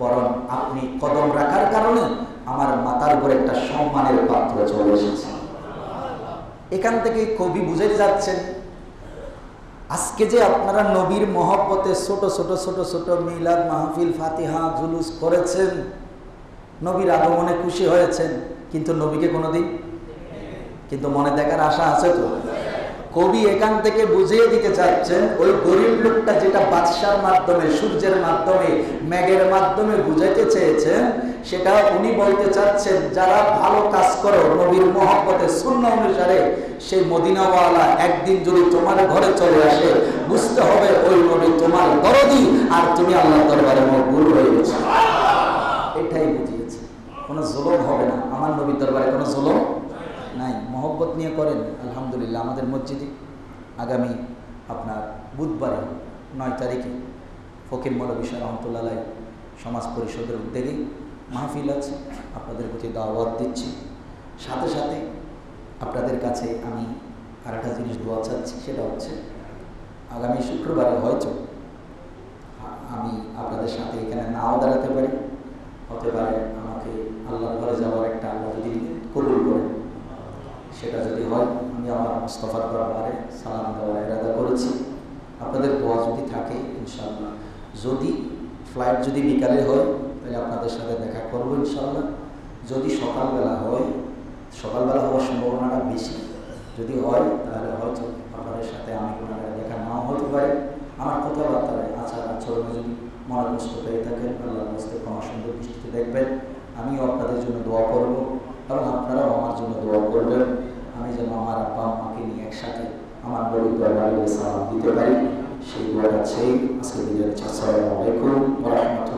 বরং আপনি কদম রাখার কারণে আমার মাথার ঘরে একটা সম্মানের পাত্র চলে এসেছে। এখান থেকে কবি বুঝে যাচ্ছেন, আজকে যে আপনারা নবীর মহব্বতে ছোট ছোট ছোট ছোট মিলাদ মাহফিল ফাতিহা জুলুস করেছেন, নবীর আগমনে খুশি হয়েছেন, কিন্তু নবীকে কোনোদিন কিন্তু মনে দেখার আশা আছে তো। কবি এখান থেকে বুঝিয়ে দিতে চাচ্ছেন ওই গরিব লোকটা যেটা বাদশার মাধ্যমে, সূর্যের মাধ্যমে, মেঘের মাধ্যমে বুঝাইতে চেয়েছেন, সেটা উনি বলতে চাচ্ছেন যারা ভালো কাজ করো নবীর মহব্বতে সুন্নাহ অনুসারে, সেই মদিনাওয়ালা একদিন যদি তোমার ঘরে চলে আসে, বুঝতে হবে ওই নবী তোমার দরদি আর তুমি আল্লাহর দরবারে মকবুল হয়ে গেছো। এটাই বুঝিয়েছে। কোনো জুলুম হবে না, আমার নবীর দরবারে কোনো জুলুম নাই। মহব্বত নিয়ে করেন। আলহামদুলিল্লাহ আমাদের মসজিদে আগামী আপনার বুধবারে 9 তারিখে ফকির মৌলভী শাহ রহমতুল্লাহ আলাইহি সমাজ পরিষদের উদ্যোগে মাহফিল আছে। আপনাদের প্রতি দাওয়াত দিচ্ছি। সাথে সাথে আপনাদের কাছে আমি আরেকটা জিনিস দোয়া চাচ্ছি, সেটা হচ্ছে আগামী শুক্রবারে হয়তো আমি আপনাদের সাথে এখানে নাও দাঁড়াতে পারি, হতে পারে আমাকে আল্লাহর ঘরে যাওয়ার একটা আল্লাহ যদি কবুল করেন, সেটা যদি হয় আমি আমার মুস্তাফার দরবারে সালাম দেওয়ার ইরাদা করেছি। আপনাদের দোয়া যদি থাকে ইনশাআল্লাহ, যদি ফ্লাইট যদি বিকালে হয় তাহলে আপনাদের সাথে দেখা করবো ইনশাআল্লাহ। যদি সকালবেলা হয়, সকালবেলা হওয়ার সম্ভাবনাটা বেশি, যদি হয় তাহলে হয়তো আপনাদের সাথে আমি কোনো দেখা নাও হতে পারে। আমার কথাবার্তায় আচার আচরণে যদি মনে কষ্ট পেয়ে থাকেন, আল্লাহ রাস্তে ক্ষমা সুন্দর দৃষ্টিতে দেখবেন। আমিও আপনাদের জন্য দোয়া করব এবং আপনারাও আমার জন্য দোয়া করবেন, আমি যেন আমার আব্বা আম্মাকে নিয়ে একসাথে আমার নবীর দরবারে সালাম দিতে পারি। সেই দোয়াটা সেই আজকে দিনের। আসসালামু আলাইকুম ওয়া রাহমাতুল্লাহ।